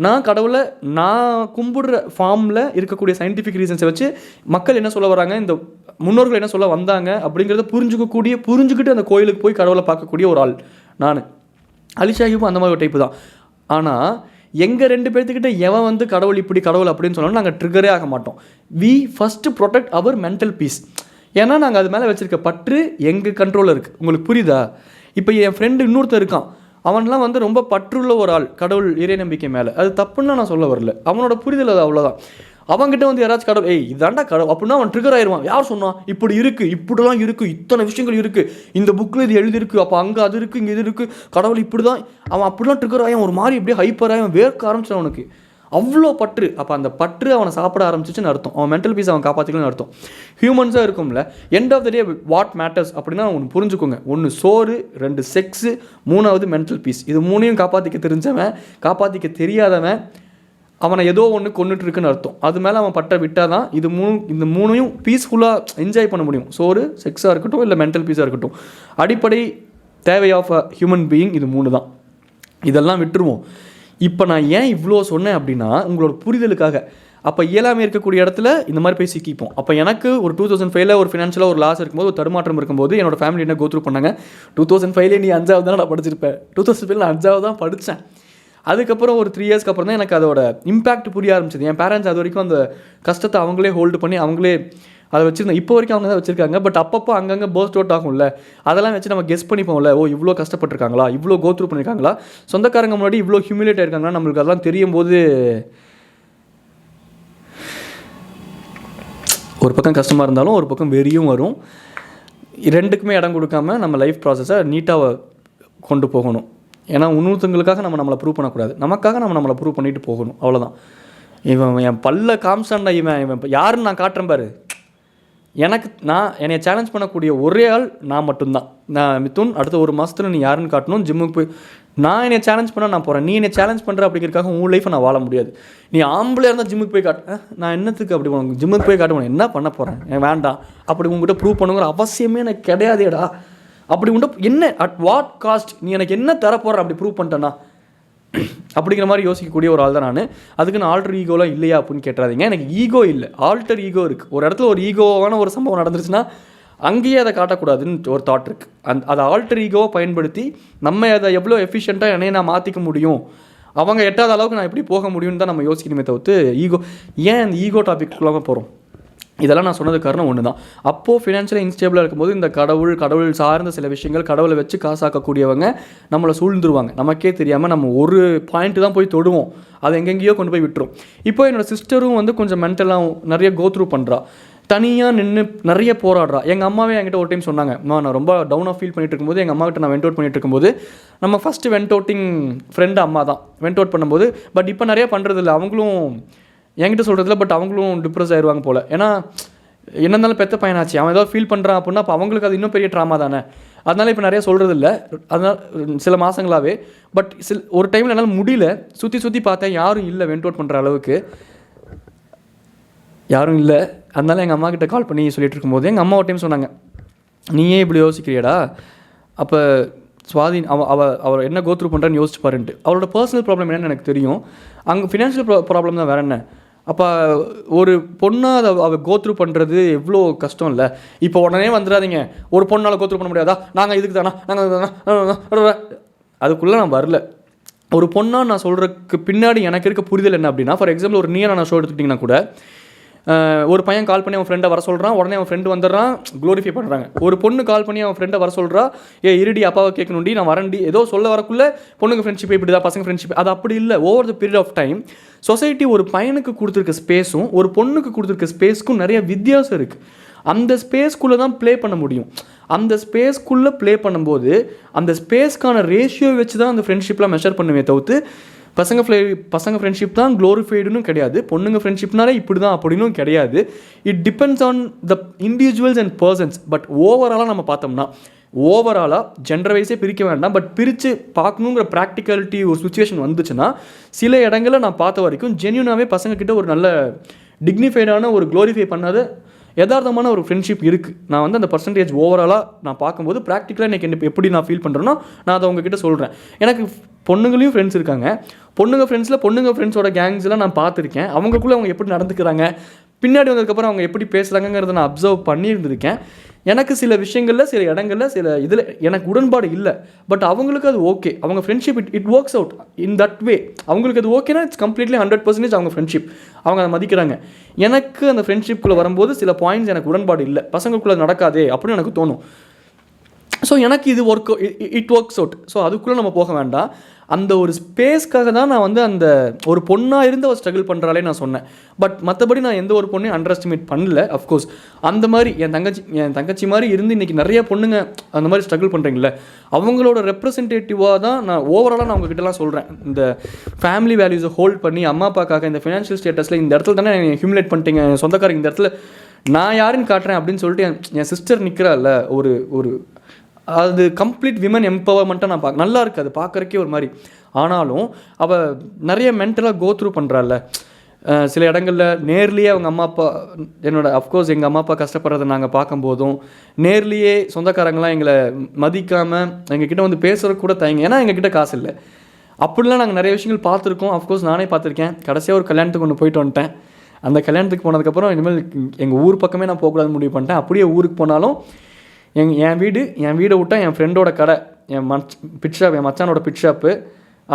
நான் கடவுளை நான் கும்பிடுற ஃபார்மில் இருக்கக்கூடிய சயின்டிஃபிக் ரீசன்ஸை வச்சு மக்கள் என்ன சொல்ல வராங்க, இந்த முன்னோர்கள் என்ன சொல்ல வந்தாங்க அப்படிங்கிறத புரிஞ்சுக்கிட்டு அந்த கோயிலுக்கு போய் கடவுளை பார்க்கக்கூடிய ஒரு ஆள் நான். அலி ஷாஹிப்பும் அந்த மாதிரி ஒரு டைப்பு தான். ஆனால் எங்கள் 2 பேர்த்துக்கிட்ட எவன் வந்து கடவுள் இப்படி கடவுள் அப்படின்னு சொன்னாலும் நாங்கள் ட்ரிகரே ஆக மாட்டோம். We first protect our mental peace. ஏன்னா நாங்கள் அது மேலே வச்சுருக்க பற்று எங்கள் கண்ட்ரோலில் இருக்குது. உங்களுக்கு புரியுதா? இப்போ என் ஃப்ரெண்டு இன்னொருத்தர் இருக்கான், அவன்லாம் வந்து ரொம்ப பற்றுள்ள ஒரு ஆள் கடவுள் இறை நம்பிக்கை மேலே. அது தப்புன்னு நான் சொல்ல வரல, அவனோட புரிதல் அது அவ்வளோதான். அவங்ககிட்ட வந்து யாராச்சும் கடவுள் இதாண்டா கடவுள் அப்படின்னா அவன் ட்ரிகர் ஆயிடுவான். யார் சொன்னான் இப்படி இருக்குது, இப்படிலாம் இருக்குது, இத்தனை விஷயங்கள் இருக்குது, இந்த புக்கில் இது எழுதிருக்கு, அப்போ அங்கே அது இருக்குது, இங்கே இது இருக்குது, கடவுள் இப்படி தான். அவன் அப்படிலாம் ட்ரிகர் ஆகி ஒரு மாதிரி இப்படியே ஹைப்பராகி அவன் வேர்க்க ஆரம்பிச்சான். அவனுக்கு அவ்வளோ பற்று. அப்போ அந்த பற்று அவனை சாப்பிட ஆரம்பிச்சிச்சுன்னு அர்த்தம். அவன் மென்டல் பீஸ் அவன் காப்பாற்றிக்கணும்னு அர்த்தம். ஹியூமன்ஸாக இருக்கும்ல, end of the day what matters அப்படின்னா ஒன்று புரிஞ்சுக்கோங்க. 1 சோறு, 2 செக்ஸு, 3வது மென்டல் பீஸ். இது 3ஐயும் காப்பாற்றிக்க தெரிஞ்சவன், காப்பாற்றிக்க தெரியாதவன் அவனை ஏதோ ஒன்று கொண்டுட்டுருக்குன்னு அர்த்தம். அது மேலே அவன் பட்டை விட்டால் தான் இந்த 3ஐயும் பீஸ்ஃபுல்லாக என்ஜாய் பண்ண முடியும். சோறு, செக்ஸாக இருக்கட்டும், இல்லை மென்டல் பீஸாக இருக்கட்டும். அடிப்படை தேவை ஆஃப் அ ஹியூமன் பீயிங் இது 3 தான். இதெல்லாம் விட்டுருவோம். இப்போ நான் ஏன் இவ்வளோ சொன்னேன் அப்படின்னா உங்களோட புரிதலுக்காக. அப்போ இயலாமல் இருக்கக்கூடிய இடத்துல இந்த மாதிரி போய் சிக்கிப்போம். அப்போ எனக்கு ஒரு 2005 ஒரு ஃபினான்ஷியலாக ஒரு லாஸ் இருக்கும்போது, ஒரு தடுமாற்றம் இருக்கும்போது என்னோடய ஃபேமிலி என்ன கோத்ரூ பண்ணாங்க. 2005 நீ 5வது தான் நான் படிச்சிருப்பேன். 2005 நான் 5வது தான் படித்தேன். அதுக்கப்புறம் ஒரு 3 இயர்ஸ்க்கு அப்புறம் தான் எனக்கு அதோட இம்பேக்ட் புரிய ஆரம்பிச்சது. என் பேரண்ட்ஸ் அது வரைக்கும் அந்த கஷ்டத்தை அவங்களே ஹோல்டு பண்ணி அவங்களே அதை வச்சுருந்தேன். இப்போ வரைக்கும் அவங்க தான் வச்சுருக்காங்க. பட் அப்பப்போ அங்கங்கே பர்ஸ்ட் அவுட் ஆகும்ல, அதெல்லாம் வச்சு நம்ம கெஸ் பண்ணிப்போம்ல, இவ்வளோ கஷ்டப்பட்டுருக்காங்களா, இவ்வளோ கோத்ரூ பண்ணியிருக்காங்களா, சொந்தக்காரங்க முன்னாடி இவ்வளோ ஹியூமிலேட் ஆயிருக்காங்களா, நம்மளுக்கு அதெல்லாம் தெரியும் போது ஒரு பக்கம் கஷ்டமாக இருந்தாலும் ஒரு பக்கம் வெறியும் வரும். 2க்குமே இடம் கொடுக்காம நம்ம லைஃப் ப்ராசஸை நீட்டாக கொண்டு போகணும். ஏன்னா இன்னொருத்தங்களுக்காக நம்மளை ப்ரூவ் பண்ணக்கூடாது, நமக்காக நம்மளை ப்ரூவ் பண்ணிட்டு போகணும். அவ்வளோதான். இவன் என் பல்ல காமிச்சான்டா, இவன் யாருன்னு நான் காட்டுறேன் பாரு. என்னை சேலஞ்ச் பண்ணக்கூடிய ஒரே ஆள் நான் மட்டும்தான். நான் மிதுன், அடுத்த 1 மாதத்தில் நீ யாருன்னு காட்டணும். ஜிம்முக்கு போய் நான் என்னை சேலஞ்ச் பண்ண நான் போகிறேன். நீ என்னை சேலஞ்ச் பண்ணுற அப்படிங்கிறதுக்காக உன் லைஃப்பை நான் வாழ முடியாது. நீ ஆம்பளையாக இருந்தால் ஜிம்முக்கு போய் காட்டு. நான் என்னத்துக்கு அப்படி உனக்கு ஜிம்முக்கு போய் காட்டுவேன், என்ன பண்ண போகிறேன், வேண்டாம். அப்படி உங்ககிட்ட ப்ரூவ் பண்ணுங்கிற அவசியமே எனக்கு கிடையாதேடா. அப்படி உண்டு என்ன, அட் வாட் காஸ்ட், நீ எனக்கு என்ன தரப்போகிற அப்படி ப்ரூவ் பண்ணிட்டேன்னா அப்படிங்கிற மாதிரி யோசிக்கக்கூடிய ஒரு ஆள் தான் நான். அதுக்கு நான் ஆல்டர் ஈகோலாம் இல்லையா அப்படின்னு கேட்டுறாதீங்க. எனக்கு ஈகோ இல்லை, ஆல்டர் ஈகோ இருக்குது. ஒரு இடத்துல ஒரு ஈகோவான ஒரு சம்பவம் நடந்துருச்சுன்னா அங்கேயே அதை காட்டக்கூடாதுன்னு ஒரு தாட் இருக்குது. அதை ஆல்டர் ஈகோவை பயன்படுத்தி நம்ம அதை எவ்வளோ எஃபிஷியண்ட்டாக என்னையை நான் மாற்றிக்க முடியும், அவங்க எட்டாத அளவுக்கு நான் எப்படி போக முடியும்னு தான் நம்ம யோசிக்கணுமே தவிர்த்து ஈகோ ஏன் இந்த ஈகோ டாபிக்குள்ளாமல் போகிறோம். இதெல்லாம் நான் சொன்னது காரணம் ஒன்று தான். அப்போது ஃபினான்ஷியலாக இன்ஸ்டேபிளாக இருக்கும்போது இந்த கடவுள் சார்ந்த சில விஷயங்கள், கடவுளை வச்சு காசாக்கக்கூடியவங்க நம்மளை சூழ்ந்துருவாங்க. நமக்கே தெரியாமல் நம்ம ஒரு பாயிண்ட்டு தான் போய் தொடுவோம், அதை எங்கெங்கேயோ கொண்டு போய் விட்டுரும். இப்போ என்னோடய சிஸ்டரும் வந்து கொஞ்சம் மென்டலாக நிறைய கோத்ரூ பண்ணுறா, தனியாக நின்று நிறைய போராடுறா. எங்கள் அம்மாவே என்கிட்ட ஒரு டைம் சொன்னாங்க, நான் ரொம்ப டவுனாக ஃபீல் பண்ணிட்டு இருக்கும்போது எங்கள் அம்மாக்கிட்ட நான் வெண்ட் அவுட் பண்ணிட்டு இருக்கும்போது, நம்ம ஃபஸ்ட்டு வெண்ட் அவுட்டிங் ஃப்ரெண்டு அம்மா தான் வெண்ட் அவுட் பண்ணும்போது. பட் இப்போ நிறைய பண்ணுறதில்ல, அவங்களும் என்கிட்ட சொல்கிறதில்ல. பட் அவங்களும் டிப்ரெஸ் ஆயிடுவாங்க போல். ஏன்னா என்ன இருந்தாலும் பெத்த பையனாச்சு, அவன் ஏதாவது ஃபீல் பண்ணுறான் அப்படின்னா அப்போ அவங்களுக்கு அது இன்னும் பெரிய ட்ராமா தானே. அதனால் இப்போ நிறைய சொல்கிறதில்ல, அதனால் சில மாதங்களாகவே. பட் ஒரு டைமில் என்னால் முடியல, சுற்றி பார்த்தேன், யாரும் இல்லை வெண்ட் அவுட் பண்ணுற அளவுக்கு யாரும் இல்லை. அதனால எங்கள் அம்மா கிட்ட கால் பண்ணி சொல்லிட்டு இருக்கும்போது எங்கள் அம்மா ஒரு டைம் சொன்னாங்க, நீயே இப்படி யோசிக்கிறியடா, அப்போ சுவாதி அவர் என்ன கோத்ரூ பண்ணுறான்னு யோசிச்சு பாருன்ட்டு. அவரோட பர்சனல் ப்ராப்ளம் என்னென்னு எனக்கு தெரியும், அங்கே ஃபினான்ஷியல் ப்ராப்ளம் தான், வேறு என்ன. அப்போ ஒரு பொண்ணாக அவள் கோத்ரூ பண்ணுறது எவ்வளோ கஷ்டம் இல்லை. இப்போ உடனே வந்துடாதீங்க, ஒரு பொண்ணால் கோத்ரூ பண்ண முடியாதா, நாங்கள் இதுக்கு தானா, நாங்கள் அதுக்குள்ளே நான் வரல. ஒரு பொண்ணாக நான் சொல்கிறதுக்கு பின்னாடி எனக்கு இருக்க புரிதல் என்ன அப்படின்னா, ஃபார் எக்ஸாம்பிள் ஒரு நீயா நான் ஷோ எடுத்துக்கிட்டிங்கன்னா கூட, ஒரு பையன் கால் பண்ணி அவன் ஃப்ரெண்டை வர சொல்கிறான், உடனே அவன் ஃப்ரெண்டு வந்துடுறான், க்ளோரிஃபை பண்ணுறாங்க. ஒரு பொண்ணு கால் பண்ணி அவன் ஃப்ரெண்டை வர சொல்கிறா, இருடி அப்பாவை கேட்கணுண்டி, நான் வரண்டி, ஏதோ சொல்ல வரக்குள்ளே பொண்ணுங்க ஃப்ரெண்ட்ஷிப் இப்படி தான், பசங்க ஃப்ரெண்ட்ஷிப் அது அப்படி இல்லை. Over the period of time society ஒரு பையனுக்கு கொடுத்துருக்க ஸ்பேஸும் ஒரு பொண்ணுக்கு கொடுத்துருக்க ஸ்பேஸ்க்கும் நிறைய வித்தியாசம் இருக்குது. அந்த ஸ்பேஸ்க்குள்ளே தான் ப்ளே பண்ண முடியும். அந்த ஸ்பேஸ்க்குள்ளே ப்ளே பண்ணும்போது அந்த ஸ்பேஸ்க்கான ரேஷியோ வச்சு தான் அந்த ஃப்ரெண்ட்ஷிப்லாம் மெஷர் பண்ணுவே தவிர்த்து பசங்க ஃப்ரெண்ட்ஷிப் தான் க்ளோரிஃபைடுன்னு கிடையாது, பொண்ணுங்க ஃப்ரெண்ட்ஷிப்னாலே இப்படி தான் அப்படின்னும் கிடையாது. It depends on the individuals and persons. But ஓவராலாக நம்ம பார்த்தோம்னா ஓவராலாக ஜெண்டர் வைஸே பிரிக்க வேண்டாம், பட் பிரித்து பார்க்கணுங்கிற ப்ராக்டிகாலிட்டி ஒரு சுச்சுவேஷன் வந்துச்சுன்னா சில இடங்களில் நான் பார்த்த வரைக்கும் ஜென்யூனாகவே பசங்கக்கிட்ட ஒரு நல்ல டிக்னிஃபைடான ஒரு க்ளோரிஃபை பண்ணாத யதார்த்தமான ஒரு ஃப்ரெண்ட்ஷிப் இருக்குது. நான் வந்து அந்த பர்சன்டேஜ் ஓவராலாக நான் பார்க்கும்போது ப்ராக்டிக்கலாக எனக்கு எப்படி நான் ஃபீல் பண்ணுறேனோ நான் அதை உங்ககிட்ட சொல்கிறேன். எனக்கு பொண்ணுங்களையும் ஃப்ரெண்ட்ஸ் இருக்காங்க. பொண்ணுங்க ஃப்ரெண்ட்ஸோட கேங்ஸ்லாம் நான் பார்த்துருக்கேன். அவங்களுக்குள்ளே அவங்க எப்படி நடந்துக்கிறாங்க, பின்னாடி வந்ததுக்கப்புறம் அவங்க எப்படி பேசுகிறாங்கிறத நான் அப்சர்வ் பண்ணியிருந்திருக்கேன். எனக்கு சில விஷயங்களில் சில இடங்களில் சில இதில் எனக்கு உடன்பாடு இல்லை, பட் அவங்களுக்கு அது ஓகே. அவங்க friendship it works out in that way. அவங்களுக்கு அது ஓகேனா இட்ஸ் கம்ப்ளீட்லி 100% அவங்க ஃப்ரெண்ட்ஷிப், அவங்க அதை மதிக்கிறாங்க. எனக்கு அந்த ஃப்ரெண்ட்ஷிப்குள்ளே வரும்போது சில பாயிண்ட்ஸ் எனக்கு உடன்பாடு இல்லை, பசங்களுக்குள்ளே நடக்காதே அப்படின்னு எனக்கு தோணும். ஸோ எனக்கு இது இட் ஒர்க்ஸ் அவுட். ஸோ அதுக்குள்ளே நம்ம போக வேண்டாம். அந்த ஒரு ஸ்பேஸ்க்காக தான் நான் வந்து அந்த ஒரு பொண்ணாக இருந்து அவர் ஸ்ட்ரகிள் பண்ணுறாலே நான் சொன்னேன். பட் மற்றபடி நான் எந்த ஒரு பொண்ணையும் அண்டர் எஸ்டிமேட் பண்ணல. அஃப்கோர்ஸ் அந்த மாதிரி என் தங்கச்சி மாதிரி இருந்து இன்றைக்கி நிறைய பொண்ணுங்க அந்த மாதிரி ஸ்ட்ரகிள் பண்ணுறீங்களே, அவங்களோட ரெப்ரசன்டேட்டிவாக தான் நான் ஓவராலாக நான் உங்ககிட்டலாம் சொல்கிறேன். இந்த ஃபேமிலி வேல்யூஸை ஹோல்ட் பண்ணி அம்மா அப்பாக்காக இந்த ஃபினான்ஷியல் ஸ்டேட்டஸில் இந்த இடத்துல தானே ஹியூமிலேட் பண்ணிட்டீங்க, சொந்தக்காரங்க இந்த இடத்துல நான் யாருன்னு காட்டுறேன் அப்படின்னு சொல்லிட்டு என் சிஸ்டர் நிற்கிறாள். ஒரு அது கம்ப்ளீட் விமன் எம்பவர்மெண்ட்டாக நான் நல்லா இருக்குது அது பார்க்குறக்கே ஒரு மாதிரி. ஆனாலும் அவள் நிறைய மென்டலாக கோ த்ரூ பண்ணுறாள். சில இடங்களில் நேர்லேயே அவங்க அம்மா அப்பா அஃப்கோர்ஸ் எங்கள் அம்மா அப்பா கஷ்டப்படுறதை நாங்கள் பார்க்கும்போதும் நேர்லேயே சொந்தக்காரங்களாம் எங்களை மதிக்காமல் எங்ககிட்ட வந்து பேசுகிறதுக்கு கூட தயங்க, ஏன்னா எங்ககிட்ட காசு இல்லை. அப்படிலாம் நாங்கள் நிறைய விஷயங்கள் பார்த்துருக்கோம். அஃப்கோர்ஸ் நானே பார்த்துருக்கேன். கடைசியாக ஒரு கல்யாணத்துக்கு ஒன்று போயிட்டு வந்துட்டேன். அந்த கல்யாணத்துக்கு போனதுக்கப்புறம் இனிமேல் எங்கள் ஊர் பக்கமே நான் போகக்கூடாதுன்னு முடிவு பண்ணிட்டேன். அப்படியே ஊருக்கு போனாலும் என் வீடை விட்டால் என் ஃப்ரெண்டோட கடை, என் மச்சானோட பிட் ஷாப்பு,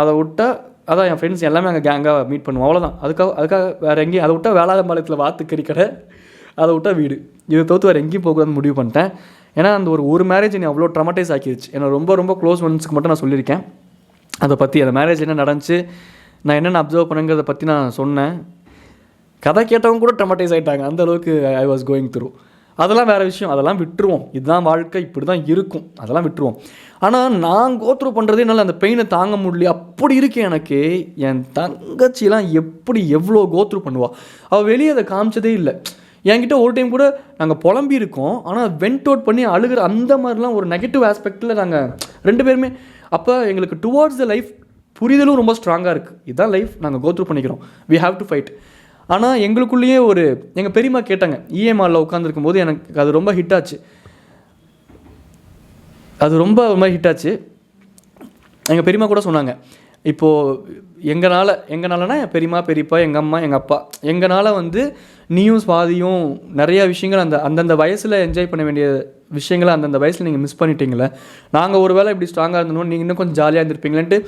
அதை விட்டால் அதான் என் ஃப்ரெண்ட்ஸ் எல்லாமே அங்கே கேங்காக மீட் பண்ணுவோம். அவ்வளோதான். அதுக்காக வேறு எங்கேயும், அதை விட்டால் வேளாதம்பாளையத்தில் வாத்துக்கறி கடை, அதை விட்டால் வீடு, இதை தவிர்த்து வேறு எங்கேயும் போகக்கூடாதுன்னு முடிவு பண்ணிட்டேன். ஏன்னா அந்த ஒரு மேரேஜ் என்னை அவ்வளோ ட்ரமாட்டைஸ் ஆக்கிடுச்சு. என்னை ரொம்ப க்ளோஸ் ஒன்ஸுக்கு மட்டும் நான் சொல்லியிருக்கேன் அதை பற்றி. அந்த மேரேஜ் என்ன நடந்துச்சு, நான் என்னென்ன அப்சர்வ் பண்ணுங்கிறத பற்றி நான் சொன்னேன். கதை கேட்டவங்க கூட ட்ரமாட்டைஸ் ஆகிட்டாங்க. அந்தளவுக்கு ஐ வாஸ் கோயிங் த்ரூ. அதெல்லாம் வேறு விஷயம், அதெல்லாம் விட்டுருவோம். இதுதான் வாழ்க்கை, இப்படி தான் இருக்கும், அதெல்லாம் விட்டுருவோம். ஆனால் நான் கோத்ரூ பண்ணுறதே என்னால் அந்த பெயினை தாங்க முடியல. அப்படி இருக்கேன் எனக்கு. என் தங்கச்சிலாம் எவ்வளோ கோத்ரூ பண்ணுவாள். அவள் வெளியே அதை காமிச்சதே இல்லை. என்கிட்ட ஒரு டைம் கூட நாங்கள் புலம்பி இருக்கோம், ஆனால் வென்ட் அவுட் பண்ணி அழுகிற அந்த மாதிரிலாம் ஒரு நெகட்டிவ் ஆஸ்பெக்டில் நாங்கள் 2 பேருமே. அப்போ எங்களுக்கு டுவார்ட்ஸ் த லைஃப் புரிதலும் ரொம்ப ஸ்ட்ராங்காக இருக்குது. இதுதான் லைஃப், நாங்கள் கோத்ரூ பண்ணிக்கிறோம், வி ஹாவ் டு ஃபைட். ஆனால் எங்களுக்குள்ளேயே எங்கள் பெரியம்மா கேட்டாங்க, இஎம்ஆரில் உட்காந்துருக்கும் போது எனக்கு அது ரொம்ப ஹிட் ஆச்சு. அது ரொம்ப ஒரு மாதிரி ஹிட் ஆச்சு. எங்கள் பெரியம்மா கூட சொன்னாங்க, இப்போது எங்களாலனா என் பெரியம்மா பெரியப்பா எங்கள் அம்மா எங்கள் அப்பா எங்களால் நீயும் சுவாதியும் நிறையா விஷயங்கள் அந்தந்த வயசில் என்ஜாய் பண்ண வேண்டிய விஷயங்களை அந்தந்த வயசில் நீங்கள் மிஸ் பண்ணிட்டீங்களே. நாங்கள் ஒரு வேளை இப்படி ஸ்ட்ராங்காக இருந்தோம், நீங்கள் இன்னும் கொஞ்சம் ஜாலியாக இருந்திருப்பீங்களேன்ட்டு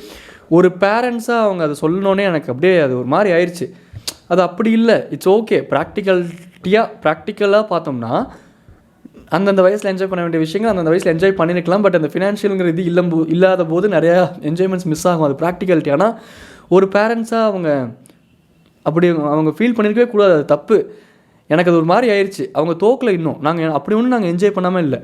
ஒரு பேரண்ட்ஸாக அவங்க அதை சொல்லணுன்னே எனக்கு அப்படியே அது ஒரு மாதிரி ஆயிடுச்சு. அது அப்படி இல்லை, இட்ஸ் ஓகே. ப்ராக்டிக்கலாக பார்த்தோம்னா அந்தந்த வயசில் என்ஜாய் பண்ண வேண்டிய விஷயங்கள் அந்தந்த வயசில் என்ஜாய் பண்ணியிருக்கலாம். பட் அந்த ஃபினான்ஷியலுங்கிற இது இல்லாத போது நிறையா என்ஜாய்மெண்ட்ஸ் மிஸ் ஆகும். அது ப்ராக்டிகாலிட்டி. ஆனால் ஒரு பேரண்ட்ஸாக அவங்க ஃபீல் பண்ணியிருக்கவே கூடாது. அது தப்பு. எனக்கு அது ஒரு மாதிரி ஆயிடுச்சு. அவங்க தோக்கல இன்னும். நாங்கள் என்ஜாய் பண்ணாமல் இல்லை.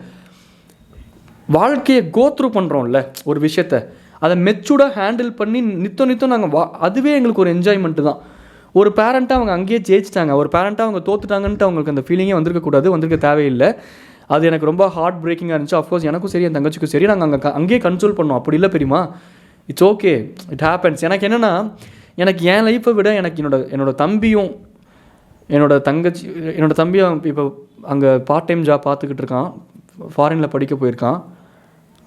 வாழ்க்கையை கோத்ரூ பண்ணுறோம்ல ஒரு விஷயத்த, அதை மெச்சூர்டாக ஹேண்டில் பண்ணி நித்தம் நாங்கள் அதுவே எங்களுக்கு ஒரு என்ஜாய்மெண்ட்டு தான். ஒரு பேரண்ட்டாக அவங்க அங்கேயே ஜெயிச்சிட்டாங்க, ஒரு பேரண்ட்டாக அவங்க தோத்துட்டாங்கன்ட்டு அவங்களுக்கு அந்த ஃபீலிங்கே வந்திருக்க தேவையில்லை. அது எனக்கு ரொம்ப ஹார்ட் பிரேக்கிங்காக இருந்துச்சு. அஃப்கோர்ஸ் எனக்கும் சரி என் தங்கச்சிக்கும் சரி நாங்கள் அங்கேயே கன்சோல் பண்ணோம். அப்படி இல்லை பெரியமா, இட்ஸ் ஓகே, இட் ஹேப்பன்ஸ். எனக்கு என்னென்னா, எனக்கு என் லைஃப்பை விட எனக்கு என்னோடய தம்பியும் என்னோட தம்பியும் இப்போ அங்கே பார்ட் டைம் ஜாப் பார்த்துக்கிட்டு இருக்கான், ஃபாரினில் படிக்க போயிருக்கான்.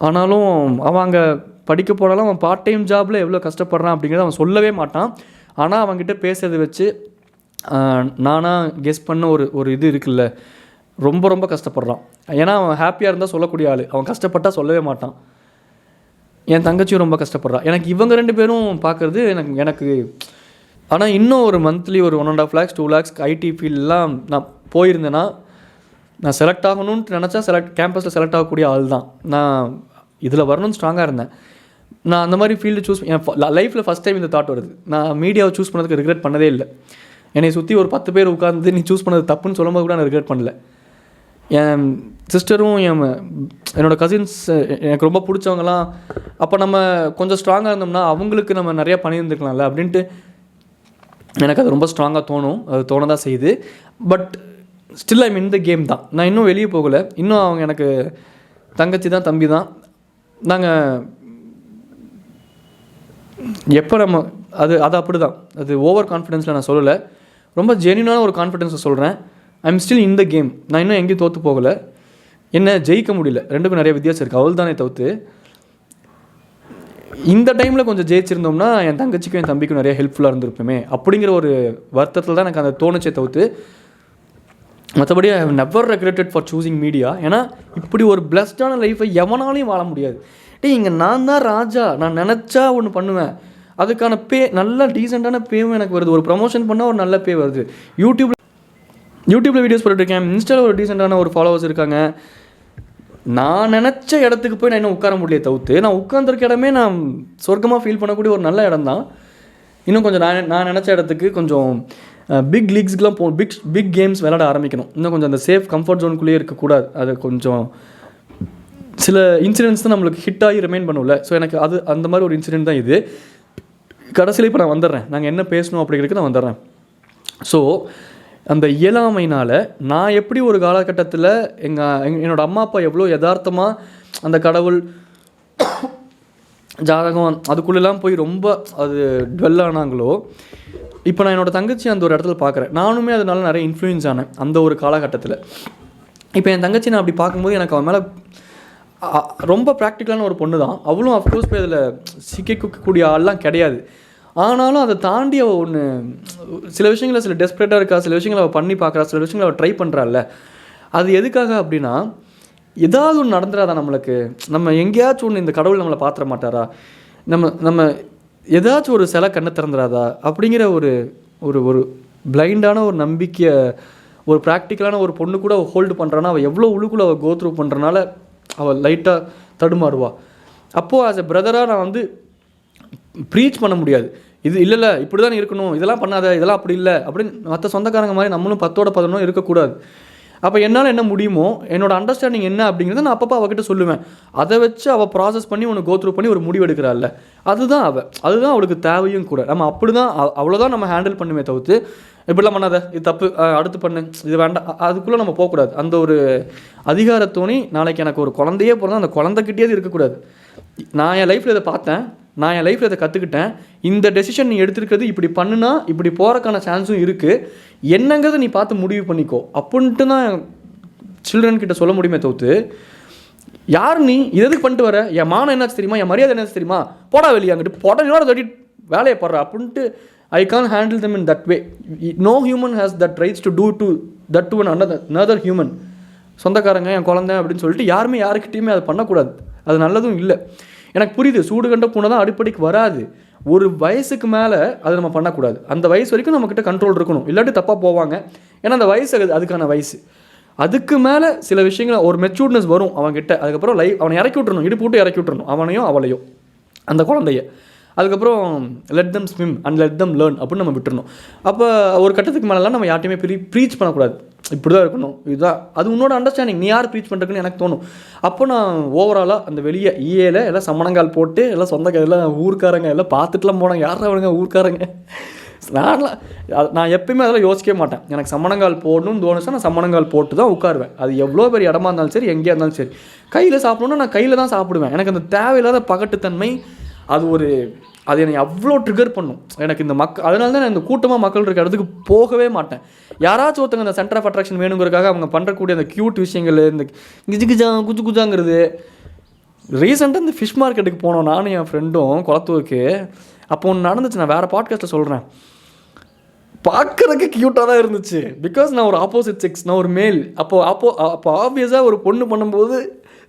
ஆனாலும் அவன் அங்கே படிக்க போனாலும் அவன் பார்ட் டைம் ஜாபில் எவ்வளோ கஷ்டப்படுறான் அப்படிங்கிறத அவன் சொல்லவே மாட்டான். ஆனால் அவன்கிட்ட பேசுறதை வச்சு நானாக கெஸ் பண்ண ஒரு இது இருக்குல்ல, ரொம்ப கஷ்டப்படுறான். ஏன்னா அவன் ஹாப்பியாக இருந்தால் சொல்லக்கூடிய ஆள், அவன் கஷ்டப்பட்டால் சொல்லவே மாட்டான். என் தங்கச்சியும் ரொம்ப கஷ்டப்படுறான். எனக்கு இவங்க 2 பேரும் பார்க்குறது எனக்கு ஆனால் இன்னும் ஒரு மந்த்லி ஒரு 1.5 lakhs 2 lakhs ஐடி ஃபீல்டெலாம் நான் போயிருந்தேன்னா நான் செலக்ட் ஆகணும்னு நினச்சா கேம்பஸில் செலக்ட் ஆகக்கூடிய ஆள் தான். நான் இதில் வரணும்னு ஸ்ட்ராங்காக இருந்தேன். நான் அந்த மாதிரி ஃபீல்டு என் லைஃப்பில் ஃபஸ்ட் டைம் இந்த தாட் வருது. நான் மீடியாவை சூஸ் பண்ணதுக்கு ரிக்ரெட் பண்ணதே இல்லை. என்னை சுற்றி ஒரு 10 பேர் உட்காந்து நீ சூஸ் பண்ணது தப்புன்னு சொல்லும்போது கூட நான் ரிக்ரெட் பண்ணல. என் சிஸ்டரும் என்னோடய கசின்ஸ் எனக்கு ரொம்ப பிடிச்சவங்களாம், அப்போ நம்ம கொஞ்சம் ஸ்ட்ராங்காக இருந்தோம்னா அவங்களுக்கு நம்ம நிறையா பண்ணியிருந்துருக்கலாம்ல அப்படின்ட்டு எனக்கு அது ரொம்ப ஸ்ட்ராங்காக தோணும். அது தோண தான் செய்யுது. But still I'm in the game தான். நான் இன்னும் வெளியே போகலை. இன்னும் அவங்க எனக்கு தங்கச்சி தான், தம்பி தான். நாங்கள் எப்போ நம்ம அது அப்படி தான், அது ஓவர் கான்ஃபிடென்ஸில் நான் சொல்லலை, ரொம்ப ஜென்யூனான ஒரு கான்ஃபிடென்ஸை சொல்கிறேன். I am still in the game. நான் இன்னும் எங்கேயும் தோற்று போகலை. என்ன ஜெயிக்க முடியல, ரெண்டுக்கும் நிறைய வித்தியாசம் இருக்குது, அவள் தானே தவிர்த்து. இந்த டைமில் கொஞ்சம் ஜெயிச்சிருந்தோம்னா என் தங்கச்சிக்கும் என் தம்பிக்கும் நிறைய ஹெல்ப்ஃபுல்லாக இருந்திருப்போமே அப்படிங்கிற ஒரு வருத்தத்தில் தான் எனக்கு அந்த தோணுச்சே தவிர்த்து. மற்றபடி I have never regretted for choosing media. ஏன்னா இப்படி ஒரு பிளஸ்டான லைஃப்பை எவனாலையும் வாழ முடியாது. இங்கே நான் தான் ராஜா, நான் நினச்சா ஒன்று பண்ணுவேன், அதுக்கான பே நல்ல டீசெண்டான பேவும் எனக்கு வருது. ஒரு ப்ரமோஷன் பண்ணால் ஒரு நல்ல பே வருது. யூடியூப்பில் வீடியோஸ் போட்டுருக்கேன், இன்ஸ்டாவில் ஒரு டீசெண்டான ஒரு ஃபாலோவர்ஸ் இருக்காங்க. நான் நினச்ச இடத்துக்கு போய் நான் இன்னும் உட்கார முடியல தவிர்த்து. நான் உட்காந்துருக்க இடமே நான் சொர்க்கமாக ஃபீல் பண்ணக்கூடிய ஒரு நல்ல இடம் தான். இன்னும் கொஞ்சம் நான் நினச்ச இடத்துக்கு கொஞ்சம் பிக் லீக்ஸ்க்கெலாம் பிக் கேம்ஸ் விளையாட ஆரம்பிக்கணும். இன்னும் கொஞ்சம் அந்த சேஃப் கம்ஃபர்ட் ஜோனுக்குள்ளேயே இருக்கக்கூடாது. அது கொஞ்சம் சில இன்சிடென்ட்ஸ் தான் நம்மளுக்கு ஹிட் ஆகி ரிமைன் பண்ணும்ல. ஸோ எனக்கு அது அந்த மாதிரி ஒரு இன்சிடென்ட் தான் இது. கடைசியில் இப்போ நான் வந்துடுறேன், நாங்கள் என்ன பேசணும் அப்படிங்கிறதுக்கு நான் வந்துடுறேன். ஸோ அந்த இயலாமையினால் நான் எப்படி ஒரு காலகட்டத்தில் என்னோடய அம்மா அப்பா எவ்வளோ யதார்த்தமாக அந்த கடவுள் ஜாதகம் அதுக்குள்ளெல்லாம் போய் ரொம்ப அது டுவெல் ஆனாங்களோ, இப்போ நான் என்னோடய தங்கச்சி அந்த ஒரு இடத்துல பார்க்குறேன். நானுமே அதனால நிறைய இன்ஃப்ளூயன்ஸ் ஆனேன் அந்த ஒரு காலகட்டத்தில். இப்போ என் தங்கச்சி நான் அப்படி பார்க்கும்போது எனக்கு அவன் மேலே ரொம்ப ப்ராக்டிக்கலான ஒரு பொண்ணு தான். அவளும் அஃப்கோர்ஸ் போய் அதில் சிக்கக்கூடிய ஆள்லாம் கிடையாது. ஆனாலும் அதை தாண்டி அவள் ஒன்று சில விஷயங்களை சில டெஸ்பரேட்டாக இருக்கா, சில விஷயங்களை அவள் பண்ணி பார்க்குறா, சில விஷயங்களை அவள் ட்ரை பண்ணுறாள்ல. அது எதுக்காக அப்படின்னா, ஏதாவது ஒன்று நடந்துடாதா நம்மளுக்கு, நம்ம எங்கேயாச்சும் ஒன்று இந்த கடவுள் நம்மளை பார்த்துட மாட்டாரா, நம்ம ஏதாச்சும் ஒரு சிலை கண்ணை திறந்துடாதா அப்படிங்கிற ஒரு ஒரு ஒரு பிளைண்டான ஒரு நம்பிக்கையை ஒரு ப்ராக்டிக்கலான ஒரு பொண்ணு கூட அவள் ஹோல்டு பண்ணுறான்னா, அவள் எவ்வளோ உள்ளுக்குள்ளே அவள் கோத்ரூ பண்ணுறனால அவள் லைட்டாக தடுமாறுவா. அப்போது ஆஸ் எ பிரதராக நான் வந்து ப்ரீச் பண்ண முடியாது. இது இல்லை இப்படி தான் இருக்கணும், இதெல்லாம் பண்ணாத, இதெல்லாம் அப்படி இல்லை அப்படின்னு மற்ற சொந்தக்காரங்க மாதிரி நம்மளும் 10 இருக்கக்கூடாது. அப்போ என்னால் என்ன முடியுமோ, என்னோடய அண்டர்ஸ்டாண்டிங் என்ன அப்படிங்கிறத நான் அப்பப்போ அவகிட்ட சொல்லுவேன். அதை வச்சு அவள் ப்ராசஸ் பண்ணி ஒன்று கோத்ரூ பண்ணி ஒரு முடிவு எடுக்கிறாள்ல, அதுதான் அவளுக்கு தேவையும் கூட. நம்ம அப்படி தான் அவ்வளோதான் நம்ம ஹேண்டில் பண்ணுமே தவிர்த்து, இப்படிலாம் பண்ணாத, இது தப்பு, அடுத்து பண்ணு, இது வேண்டாம், அதுக்குள்ளே நம்ம போகக்கூடாது. அந்த ஒரு அதிகாரத்தோணி நாளைக்கு எனக்கு ஒரு குழந்தையே பிறந்தா அந்த குழந்தைக்கிட்டே இருக்கக்கூடாது. நான் என் லைஃப்பில் இதை பார்த்தேன், நான் என் லைஃப்பில் இதை கற்றுக்கிட்டேன், இந்த டெசிஷன் நீ எடுத்துருக்கிறது இப்படி பண்ணுனா இப்படி போகிறக்கான சான்ஸும் இருக்குது, என்னங்கிறத நீ பார்த்து முடிவு பண்ணிக்கோ அப்படின்ட்டு தான் சில்ட்ரன் கிட்ட சொல்ல முடியுமே தவிர்த்து, யார் நீ இது எதுக்கு பண்ணிட்டு வர, என் மானம் என்னாச்சு தெரியுமா, என் மரியாதை என்னாச்சு தெரியுமா, போடா வெளியே, அங்கிட்டு போட தட்டி வேலையை போடுற அப்படின்ட்டு I can't handle them in that way. No human has that rights to do that to another human. சொந்தக்காரங்க என் குழந்தை அப்படின்னு சொல்லிட்டு யாருமே யாருக்கிட்டையுமே அதை பண்ணக்கூடாது. அது நல்லதும் இல்லை. எனக்கு புரியுது, சூடு கண்ட பூனை தான் அடிப்படைக்கு வராது. ஒரு வயசுக்கு மேலே அதை நம்ம பண்ணக்கூடாது. அந்த வயசு வரைக்கும் நம்மக்கிட்ட கண்ட்ரோல் இருக்கணும், இல்லாட்டி தப்பாக போவாங்க. ஏன்னா அந்த வயசு அதுக்கான வயசு. அதுக்கு மேலே சில விஷயங்கள் ஒரு மெச்சூர்ட்னஸ் வரும் அவன்கிட்ட. அதுக்கப்புறம் அவனை இறக்கி விட்டுறணும், இடுப்பு போட்டு இறக்கி விட்டுறணும், அவனையும் அவளையும், அந்த குழந்தைய. அதுக்கப்புறம் let them swim and let them learn அப்படின்னு நம்ம விட்டுறணும். அப்போ ஒரு கட்டத்துக்கு மேலெலாம் நம்ம யார்ட்டையுமே ப்ரீச் பண்ணக்கூடாது, இப்படி தான் இருக்கணும், இதுதான் அது உன்னோட அண்டர்ஸ்டாண்டிங், நீ யார் ப்ரீச் பண்ணுறதுன்னு எனக்கு தோணும். அப்போ நான் ஓவராலாக அந்த வெளியே ஈஏல எல்லாம் சம்மணங்கால் போட்டு எல்லாம் எல்லாம் ஊர்க்காரங்க எல்லாம் பார்த்துட்டுலாம் போனாங்க, யாரா அவனுங்க ஊர்க்காரங்க. நான் எப்பயுமே அதெல்லாம் யோசிக்கவே மாட்டேன். எனக்கு சம்மணங்கால் போடணும்னு தோணுச்சா நான் சம்மணங்கால் போட்டு தான் உட்காருவேன். அது எவ்வளோ பெரிய இடமா இருந்தாலும் சரி, எங்கேயா இருந்தாலும் சரி. கையில் சாப்பிடணுன்னா நான் கையில் தான் சாப்பிடுவேன். எனக்கு அந்த தேவையில்லாத பகட்டுத்தன்மை அது என்னை அவ்வளோ ட்ரிகர் பண்ணும். எனக்கு இந்த அதனால தான் நான் இந்த கூட்டமாக மக்கள் இருக்க இடத்துக்கு போகவே மாட்டேன். யாராச்சும் ஒருத்தங்க இந்த சென்டர் ஆஃப் அட்ராக்ஷன் வேணுங்கிறதுக்காக அவங்க பண்ணுறக்கூடிய அந்த க்யூட் விஷயங்கள், இந்த குஜாங்கிறது. ரீசெண்டாக இந்த ஃபிஷ் மார்க்கெட்டுக்கு போனோம் நானும் என் ஃப்ரெண்டும் குளத்தூருக்கு. அப்போ ஒன்று நடந்துச்சு, நான் வேறு பாட்காஸ்ட்டில் சொல்கிறேன். பார்க்குறதுக்கு க்யூட்டாக தான் இருந்துச்சு, பிகாஸ் நான் ஒரு ஆப்போசிட் செக்ஸ், நான் ஒரு மேல். அப்போ ஆப்வியஸாக ஒரு பொண்ணு பண்ணும்போது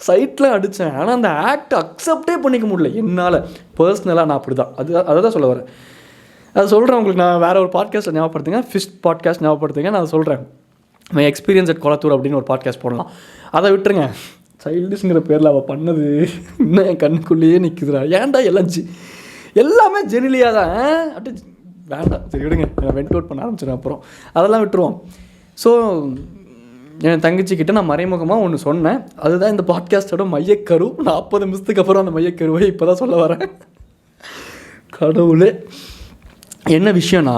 சைட்டில் அடித்தேன். ஆனால் அந்த ஆக்ட் அக்செப்டே பண்ணிக்க முடியல என்னால். பர்சனலாக நான் அப்படி தான் அதை தான் சொல்ல வரேன். அதை சொல்கிறேன் உங்களுக்கு. நான் வேறு ஒரு பாட்காஸ்ட்டை ஞாபகப்படுத்துங்க, ஃபிஷ் பாட்காஸ்ட் ஞாபகப்படுத்துங்க. நான் சொல்கிறேன், மை எக்ஸ்பீரியன்ஸ் அட் கொளத்தூர் அப்படின்னு ஒரு பாட்காஸ்ட் போடலாம். அதை விட்டுருங்க. சைல்டிஷ்ங்கிற பேரில் அவள் பண்ணது இன்னும் என் கண்ணுக்குள்ளேயே நிற்குதுடா. ஏன்டா எல்லாமே ஜெனிலியாக தான் அப்படி வேண்டாம். சரி விடுங்க, நான் வெண்ட் அவுட் பண்ண ஆரம்பிச்சிடும். அப்புறம் அதெல்லாம் விட்டுருவோம். ஸோ என் தங்கச்சிக்கிட்ட நான் மறைமுகமாக ஒன்று சொன்னேன். அதுதான் இந்த பாட்காஸ்ட்டோட மையக்கரு. 40 நிமிஷத்துக்கு அப்புறம் அந்த மையக்கருவை இப்போ தான் சொல்ல வரேன். கடவுளே, என்ன விஷயம்னா,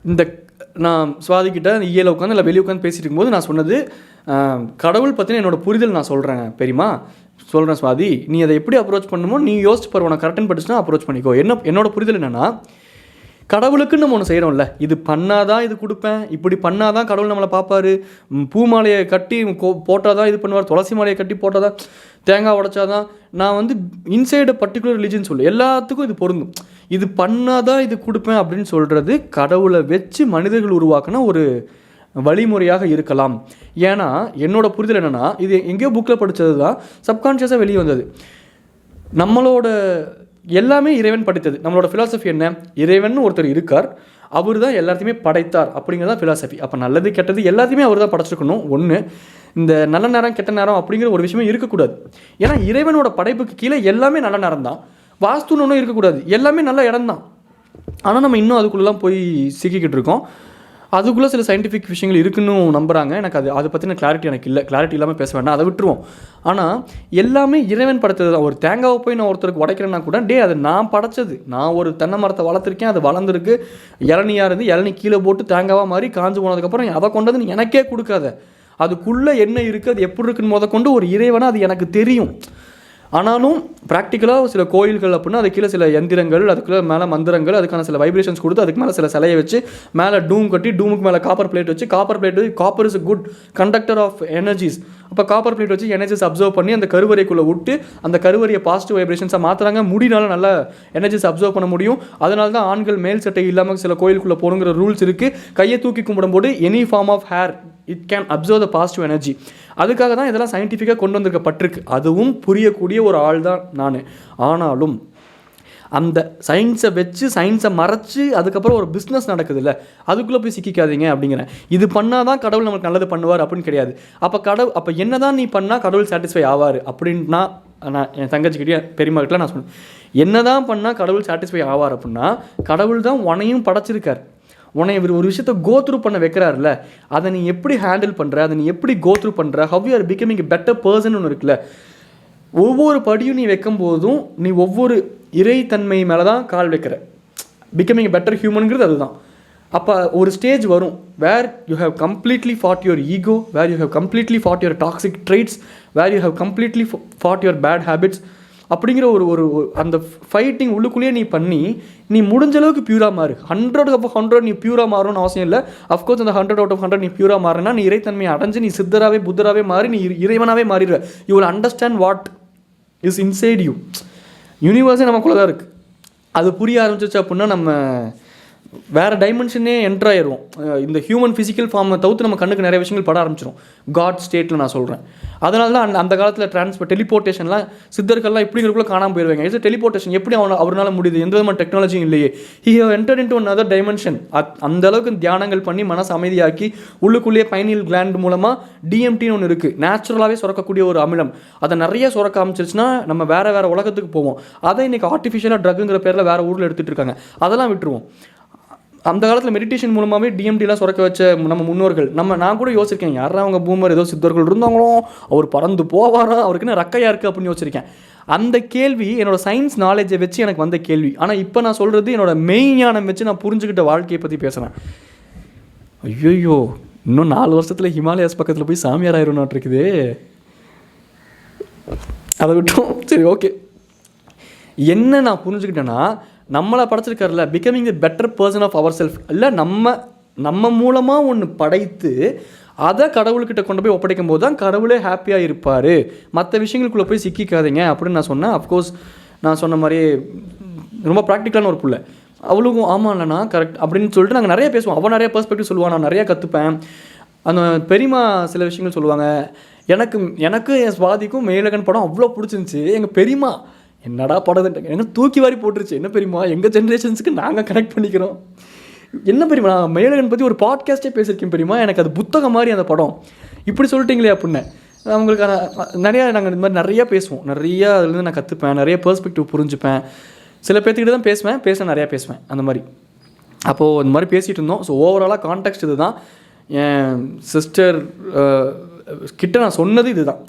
இந்த நான் சுவாதிக்கிட்ட ஈயில் உட்காந்து இல்லை வெளியே உட்காந்து பேசிட்டு இருக்கும்போது நான் சொன்னது, கடவுள் பற்றின என்னோடய புரிதல் நான் சொல்கிறேன் பெரியமா, சொல்கிறேன் சுவாதி, நீ அதை எப்படி அப்ரோச் பண்ணுமோ நீ யோசிச்சு பாரு, உனக்கு கரெக்டாக படிச்சுன்னா அப்ரோச் பண்ணிக்கோ. என்னோட புரிதல் என்னென்னா, கடவுளுக்குன்னு நம்ம ஒன்று செய்கிறோம்ல, இது பண்ணாதான் இது கொடுப்பேன், இப்படி பண்ணாதான் கடவுள் நம்மளை பார்ப்பாரு, பூ மாலையை கட்டி போட்டால் தான் இது பண்ணுவார், துளசி மாலையை கட்டி போட்டால் தான், தேங்காய் உடைச்சாதான், நான் வந்து இன்சைடு பர்டிகுலர் ரிலிஜன் சொல்லு, எல்லாத்துக்கும் இது பொருந்தும். இது பண்ணாதான் இது கொடுப்பேன் அப்படின்னு சொல்கிறது கடவுளை வச்சு மனிதர்கள் உருவாக்குன ஒரு வழிமுறையாக இருக்கலாம். ஏன்னா என்னோட புரிதல் என்னென்னா, இது எங்கேயோ புக்கில் படித்தது தான், சப்கான்ஷியஸாக வெளியே வந்தது. நம்மளோட எல்லாமே இறைவன் படைத்தது. நம்மளோட ஃபிலாசபி என்ன, இறைவன் ஒருத்தர் இருக்கார், அவர் தான் எல்லாத்தையுமே படைத்தார் அப்படிங்கிறதா ஃபிலாசபி. அப்போ நல்லது கெட்டது எல்லாத்தையுமே அவர் தான் படைச்சிருக்கணும். ஒன்று, இந்த நல்ல நேரம் கெட்ட நேரம் அப்படிங்கிற ஒரு விஷயமே இருக்கக்கூடாது. ஏன்னா இறைவனோட படைப்புக்கு கீழே எல்லாமே நல்ல நேரம் தான், வாஸ்துன்னு ஒன்றும் இருக்கக்கூடாது, எல்லாமே நல்ல இடம் தான். ஆனால் நம்ம இன்னும் அதுக்குள்ளெலாம் போய் சிக்கிக்கிட்டு இருக்கோம். அதுக்குள்ளே சில சயின்டிஃபிக் விஷயங்கள் இருக்குன்னு நம்புகிறாங்க. எனக்கு அதை பற்றின கிளாரிட்டி எனக்கு இல்லை, கிளாரிட்டி இல்லாமல் பேச வேண்டாம், அதை விட்டுருவோம். ஆனால் எல்லாமே இறைவன் படைத்தது தான். ஒரு தேங்காவை போய் நான் ஒருத்தருக்கு உடைக்கிறேன்னா கூட, அது நான் படைச்சது, நான் ஒரு தென்னை மரத்தை வளர்த்துருக்கேன், அது வளர்ந்துருக்கு, இளநியாக இருந்து இளநீ கீழே போட்டு தேங்காவாக மாதிரி காஞ்சு போனதுக்கப்புறம் அதை கொண்டு வந்து எனக்கே கொடுக்காத, அதுக்குள்ளே என்ன இருக்குது, அது எப்படி இருக்குன்னு கொண்டு ஒரு இறைவனை அது எனக்கு தெரியும். ஆனாலும் ப்ராக்டிக்கலாக சில கோயில்கள் அப்படின்னா அது கீழே சில எந்திரங்கள், அதுக்குள்ளே மேலே மந்திரங்கள், அதுக்கான சில வைப்ரேஷன்ஸ் கொடுத்து அதுக்கு மேலே சில சிலையை வச்சு மேலே டூம் கட்டி, டூமுக்கு மேலே காப்பர் பிளேட் வச்சு, copper is good conductor of energies. அப்போ காப்பர் பிளேட் வச்சு எனர்ஜிஸ் அப்சர்வ் பண்ணி அந்த கருவறைக்குள்ளே விட்டு அந்த கருவறையை பாசிட்டிவ் வைப்ரேஷன்ஸாக மாற்றுறாங்க. முடினால நல்லா எனர்ஜிஸ் அப்சர்வ் பண்ண முடியும். அதனால தான் ஆண்கள் மேல் சட்டை இல்லாமல் சில கோயிலுக்குள்ளே போகணுங்கிற ரூல்ஸ் இருக்குது. கையை தூக்கி கும்பிடும்போது any form of hair it can observe the positive energy. அதுக்காக தான் இதெல்லாம் சயின்டிஃபிக்காக கொண்டு வந்திருக்கப்பட்டிருக்கு. அதுவும் புரியக்கூடிய ஒரு ஆள் தான் நான். ஆனாலும் அந்த சயின்ஸை வச்சு சயின்ஸை மறைச்சி அதுக்கப்புறம் ஒரு பிஸ்னஸ் நடக்குது இல்லை, அதுக்குள்ளே போய் சிக்கிக்காதீங்க அப்படிங்கிறேன். இது பண்ணால் தான் கடவுள் நமக்கு நல்லது பண்ணுவார் அப்படின்னு கிடையாது. அப்போ என்ன தான் நீ பண்ணால் கடவுள் சாட்டிஸ்ஃபை ஆவார் அப்படின்னா, நான் என் தங்கச்சிக்கிட்டே பெரியம்மாக்கிட்ட நான் சொன்னேன், என்ன தான் பண்ணால் கடவுள் சாட்டிஸ்ஃபை ஆவார் அப்படின்னா, கடவுள் தான் உன்னையும் படைச்சிருக்கார், உன்னை இவர் ஒரு விஷயத்தை கோத்ரூ பண்ண வைக்கிறாருல்ல, அதை நீ எப்படி ஹேண்டில் பண்ணுற, அதை நீ எப்படி கோத்ரூ பண்ணுற, how you are becoming a better person ஒன்று இருக்குல்ல, ஒவ்வொரு படியும் நீ வைக்கும் போதும் நீ ஒவ்வொரு இறைத்தன்மை மேலே தான் கால் வைக்கிற. பிகமிங் எ பெட்டர் ஹியூமனுங்கிறது அதுதான். அப்போ ஒரு ஸ்டேஜ் வரும் where you have completely fought your ego, where you have completely fought your toxic traits, where you have completely fought your bad habits அப்படிங்கிற ஒரு அந்த ஃபைட்டிங் உள்ளுக்குள்ளேயே நீ பண்ணி நீ முடிஞ்ச அளவுக்கு பியூராக மாறு. 100/100 நீ பியூராக மாறணும்னு அவசியம் இல்லை. அஃப்கோர்ஸ் அந்த 100/100 நீ பியூராக மாறினா நீ இறைத்தன்மையை அடைஞ்சு நீ சித்தராகவே புத்தராகவே மாறி நீ இறைவனாகவே மாறிடுற. You will understand what is inside you. யூனிவர்ஸே நமக்குள்ளே தான் இருக்குது. அது புரிய ஆரம்பிச்சிச்சு அப்படின்னா நம்ம வேறு டைமென்ஷனே என்ட்ரு ஆயிடுவோம். இந்த ஹியூமன் ஃபிசிக்கல் ஃபார்மை தவிர்த்து நம்ம கண்ணுக்கு நிறைய விஷயங்கள் பட ஆரம்பிச்சிடும். காட் ஸ்டேட்டில் நான் சொல்கிறேன். அதனால தான் அந்த காலத்தில் டெலிபோர்ட்டேஷன்லாம் சித்தர்கள்லாம் இப்படிங்கிறக்குள்ளே காணாமல் போயிடுவாங்க. இது டெலிபோர்ட்டேஷன் எப்படி அவரால் முடியுது? எந்த விதமான டெக்னாலஜியும் இல்லையே. He have entered into another dimension. அந்த அளவுக்கு தியானங்கள் பண்ணி மனசு அமைதியாக்கி உள்ளுக்குள்ளேயே பைனியல் கிளாண்ட் மூலமாக டிஎம்டின்னு ஒன்று இருக்குது, நேச்சுரலாகவே சுரக்கக்கூடிய ஒரு அமிலம். அதை நிறைய சுரக்க ஆரம்பிச்சிருச்சுன்னா நம்ம வேறு உலகத்துக்கு போவோம். அதை இன்றைக்கி ஆர்டிஃபிஷியலாக ட்ரக்குங்கிற பேரில் வேறு ஊரில் எடுத்துகிட்டு இருக்காங்க. அதெல்லாம் விட்டுருவோம். அந்த காலத்தில் மெடிடேஷன் மூலமாகவே டிஎம்டிலாம் சுரக்க வச்ச நம்ம முன்னோர்கள். நான் கூட யோசிச்சிருக்கேன், யாரா அவங்க பூமர் ஏதோ சித்தர்கள் இருந்தாங்களோ, அவர் பறந்து போவாரா, அவருக்கு என்ன ரக்கையாக இருக்குது அப்படின்னு யோசிச்சிருக்கேன். அந்த கேள்வி என்னோடய சயின்ஸ் நாலேஜை வச்சு எனக்கு வந்த கேள்வி. ஆனால் இப்போ நான் சொல்கிறது என்னோடய மெய்ஞானம் வச்சு நான் புரிஞ்சுக்கிட்ட வாழ்க்கையை பற்றி பேசுகிறேன். ஐயோ, இன்னும் 4 வருஷத்தில் ஹிமாலயாஸ் பக்கத்தில் போய் சாமியார் ஆயிரும் இருக்குது. அதை விட்டோம். சரி, ஓகே. என்ன நான் புரிஞ்சுக்கிட்டேன்னா, நம்மளை படைச்சிருக்காருல, becoming the better person of our self இல்லை, நம்ம மூலமாக ஒன்று படைத்து அதை கடவுள்கிட்ட கொண்டு போய் ஒப்படைக்கும் போது தான் கடவுளே ஹாப்பியாக இருப்பார். மற்ற விஷயங்களுக்குள்ளே போய் சிக்கிக்காதீங்க அப்படின்னு நான் சொன்னேன். அஃப்கோர்ஸ் நான் சொன்ன மாதிரி ரொம்ப ப்ராக்டிக்கலான ஒரு பிள்ளை. அவளுக்கும் ஆமாம் இல்லைண்ணா கரெக்ட் அப்படின்னு சொல்லிட்டு நாங்கள் நிறைய பேசுவோம். அவள் நிறைய பெர்ஸ்பெக்டிவ் சொல்லுவாள், நான் நிறையா கற்றுப்பேன். அந்த பெரியம்மா சில விஷயங்கள் சொல்லுவாங்க. எனக்கு என் சுவாதிக்கும் மேலகன் படம் அவ்வளோ பிடிச்சிருந்துச்சி. எங்கள் பெரியம்மா என்னடா படத்துட்டு எனக்கு தூக்கி வாரி போட்டுருச்சு. என்ன பெரியம்மா, எங்கள் ஜென்ரேஷன்ஸுக்கு நாங்கள் கனெக்ட் பண்ணிக்கிறோம். என்ன பெரியம்மா, நான் மேலகன் பற்றி ஒரு பாட்காஸ்ட்டே பேசியிருக்கேன் பெரியம்மா, எனக்கு அது புத்தகம் மாதிரி அந்த படம், இப்படி சொல்லிட்டீங்களே அப்படின்னு. அவங்களுக்கான நிறையா நாங்கள் இந்த மாதிரி நிறையா பேசுவோம். நிறையா அதுலேருந்து நான் கற்றுப்பேன், நிறைய பெர்ஸ்பெக்டிவ் புரிஞ்சுப்பேன். சில பேர்த்துக்கிட்ட தான் பேசுவேன் நிறையா பேசுவேன் அந்த மாதிரி. அப்போது இந்த மாதிரி பேசிகிட்டு இருந்தோம். ஸோ ஓவராலாக கான்டெக்ஸ்ட் இது தான். என் சிஸ்டர் கிட்ட நான் சொன்னது இது தான்.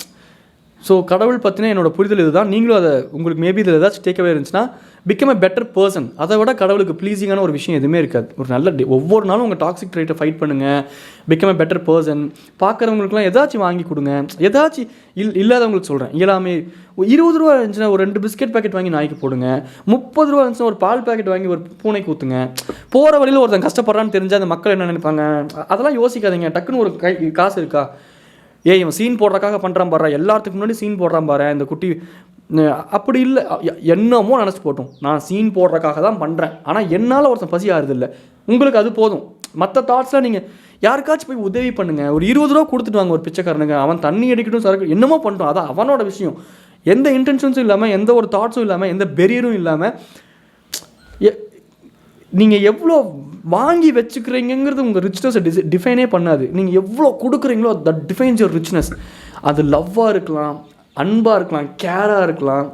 ஸோ கடவுள் பற்றின என்னோட புரிதல் இதுதான். நீங்களும் அதை உங்களுக்கு மேபி இதில் ஏதாச்சும் டேக்அவே இருந்துச்சுன்னா, பிகம் எ பெட்டர் பர்சன். அதை விட கடவுளுக்கு ப்ளீஸிங்கான ஒரு விஷயம் எதுவுமே இருக்காது. ஒரு நல்ல ஒவ்வொரு நாளும் உங்கள் டாக்ஸிக் ட்ரைட்டை ஃபைட் பண்ணுங்கள். Become a better person. பார்க்குறவங்களுக்குலாம் ஏதாச்சும் வாங்கி கொடுங்க. ஏதாச்சும் இல்லாதவங்களுக்கு சொல்கிறேன், எல்லாமே 20 ரூபா இருந்துச்சுன்னா ஒரு 2 பிஸ்கெட் பேக்கெட் வாங்கி நாய்க்கு போடுங்க. 30 ரூபா இருந்துச்சுன்னா ஒரு பால் பேக்கெட் வாங்கி ஒரு பூனைக்கு ஊற்றுங்க. போகிற வழியில் ஒருத்தன் கஷ்டப்படுறான்னு தெரிஞ்சால் அந்த மக்கள் என்ன நினைப்பாங்க, அதெல்லாம் யோசிக்காதீங்க. டக்குன்னு ஒரு காசு இருக்கா, இவன் சீன் போடுறக்காக பண்ணுறான் பாரு, எல்லாத்துக்கு முன்னாடி சீன் போடுறான் பாரு இந்த குட்டி, அப்படி இல்லை. என்னமோ நினச்சி போட்டோம், நான் சீன் போடுறக்காக தான் பண்ணுறேன், ஆனால் என்னால் ஒருத்தன் பசி ஆறுது இல்லை, உங்களுக்கு அது போதும். மற்ற தாட்ஸ்லாம் நீங்கள் யாருக்காச்சும் போய் உதவி பண்ணுங்கள். ஒரு 20 ரூபா கொடுத்துட்டு வாங்க ஒரு பிச்சைக்காரனுங்க, அவன் தண்ணி அடிக்கட்டும் சரக்கு என்னமோ பண்ணிட்டோம், அதான் அவனோட விஷயம். எந்த இன்டென்ஷன்ஸும் இல்லாமல், எந்த ஒரு தாட்ஸும் இல்லாமல், எந்த பெரியரும் இல்லாமல் நீங்கள் எவ்வளோ வாங்கி வச்சுக்கிறீங்கிறது உங்கள் ரிச்னஸை டிஃபைனே பண்ணாது. நீங்கள் எவ்வளோ கொடுக்குறீங்களோ தட் டிஃபைன்ஸ் யுவர் ரிச்னஸ். அது லவ்வாக இருக்கலாம், அன்பாக இருக்கலாம், கேராக இருக்கலாம்,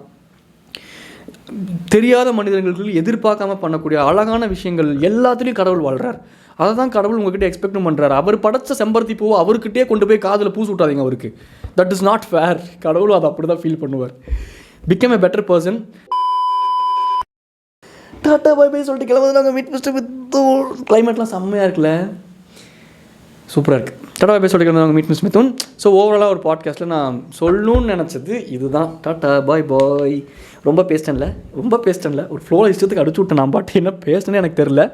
தெரியாத மனிதர்களுக்கு எதிர்பார்க்காம பண்ணக்கூடிய அழகான விஷயங்கள் எல்லாத்துலேயும் கடவுள் வாழ்கிறார். அதை தான் கடவுள் உங்ககிட்ட எக்ஸ்பெக்டும் பண்ணுறாரு. அவர் படைச்ச செம்பருத்தி பூவை அவர்கிட்டே கொண்டு போய் காதில் பூசு விட்டாதீங்க அவருக்கு. That is not fair. கடவுளும் அதை அப்படி தான் ஃபீல் பண்ணுவார். Become a better person. Tata bye bye சொல்லிட்டு கிளம்புது. நாங்கள் மீட் மிஸ்டர் மித்துன். கிளைமேட்லாம் செம்மையாக இருக்குல்ல, சூப்பராக இருக்குது. டாட்டா பாய் பாய் சொல்லிட்டு கிளம்புது. நாங்கள் மீட் மிஸ்டர் மித்துன். ஸோ ஓவராலாக ஒரு பாட்காஸ்ட்டில் நான் சொல்லணும்னு நினச்சது இதுதான். டாட்டா பாய் பாய். ரொம்ப பேசிட்டேன்ல ஒரு ஃப்ளோவில் இஷ்டத்துக்கு அடிச்சு விட்டேன். நான் பாட்டு என்ன பேசினேன்னு எனக்கு தெரில.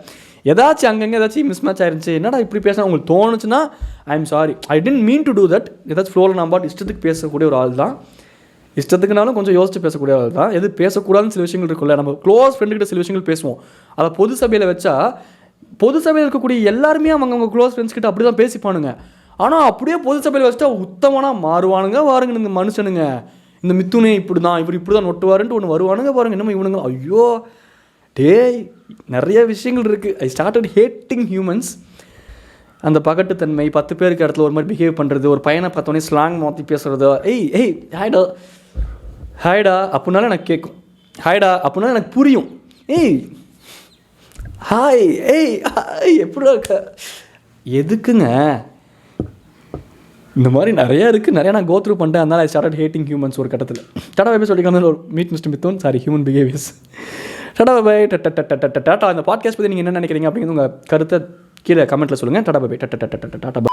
ஏதாச்சும் அங்கங்கே ஏதாச்சும் மிஸ் மேட்ச் ஆயிருந்துச்சு, என்னடா இப்படி பேசினா உங்களுக்கு தோணுச்சுன்னா I am sorry. I didn't mean to do that. ஏதாச்சும் ஃப்ளோவில் நான் பாட்டு இஷ்டத்துக்கு பேசக்கூடிய ஒரு ஆள் தான். இஷ்டத்துக்குனாலும் கொஞ்சம் யோசிச்சு பேசக்கூடிய ஆள் தான். எது பேசக்கூடாதுன்னு சில விஷயங்கள் இருக்குல்ல, நம்ம க்ளோஸ் ஃப்ரெண்டுக்கிட்ட சில விஷயங்கள் பேசுவோம். அதை பொது சபையில் வச்சா பொது சபையில் இருக்கக்கூடிய எல்லாருமே அவங்க க்ளோஸ் ஃப்ரெண்ட்ஸ் கிட்ட அப்படி தான் பேசிப்பானுங்க. ஆனால் அப்படியே பொது சபையில் வச்சுட்டா உத்தமனாக மாறுவானுங்க. வாருங்க இந்த மனுஷனுங்க, இந்த மித்துனே இப்படி தான், இவர் இப்படி தான் நொட்டுவாருன்ட்டு ஒன்று வருவானுங்க பாருங்க. என்னமோ இவனுங்க ஐயோ டேய் நிறைய விஷயங்கள் இருக்குது. I started hating humans. அந்த பகட்டுத்தன்மை, 10 பேருக்கு இடத்துல ஒரு மாதிரி பிஹேவ் பண்ணுறது, ஒரு பையனை பார்த்தோன்னே ஸ்லாங் மாற்றி பேசுகிறது, ஏய் ஹாய்டா அப்படின்னாலும் எனக்கு கேட்கும், ஹாய்டா அப்படின்னாலும் எனக்கு புரியும், ஹாய் எப்படி இருக்க, எதுக்குங்க இந்த மாதிரி நிறையா இருக்குது. நிறையா நான் கோத்ரூ பண்ணிட்டேன். அதனால் ஐ ஸ்டார்டட் ஹேட்டிங் ஹியூமன்ஸ் ஒரு கட்டத்தில். டாடா பை சொல்லிக்கலாம் ஒரு meet mister Mithun. Sorry, human behaviours. Tata bye tata. இந்த பாட்காஸ்ட் பற்றி நீங்கள் என்ன நினைக்கிறீங்க அப்படிங்கிறது உங்கள் கருத்தை கீழே கமெண்ட்டில் சொல்லுங்கள். டாடா பை டாடா.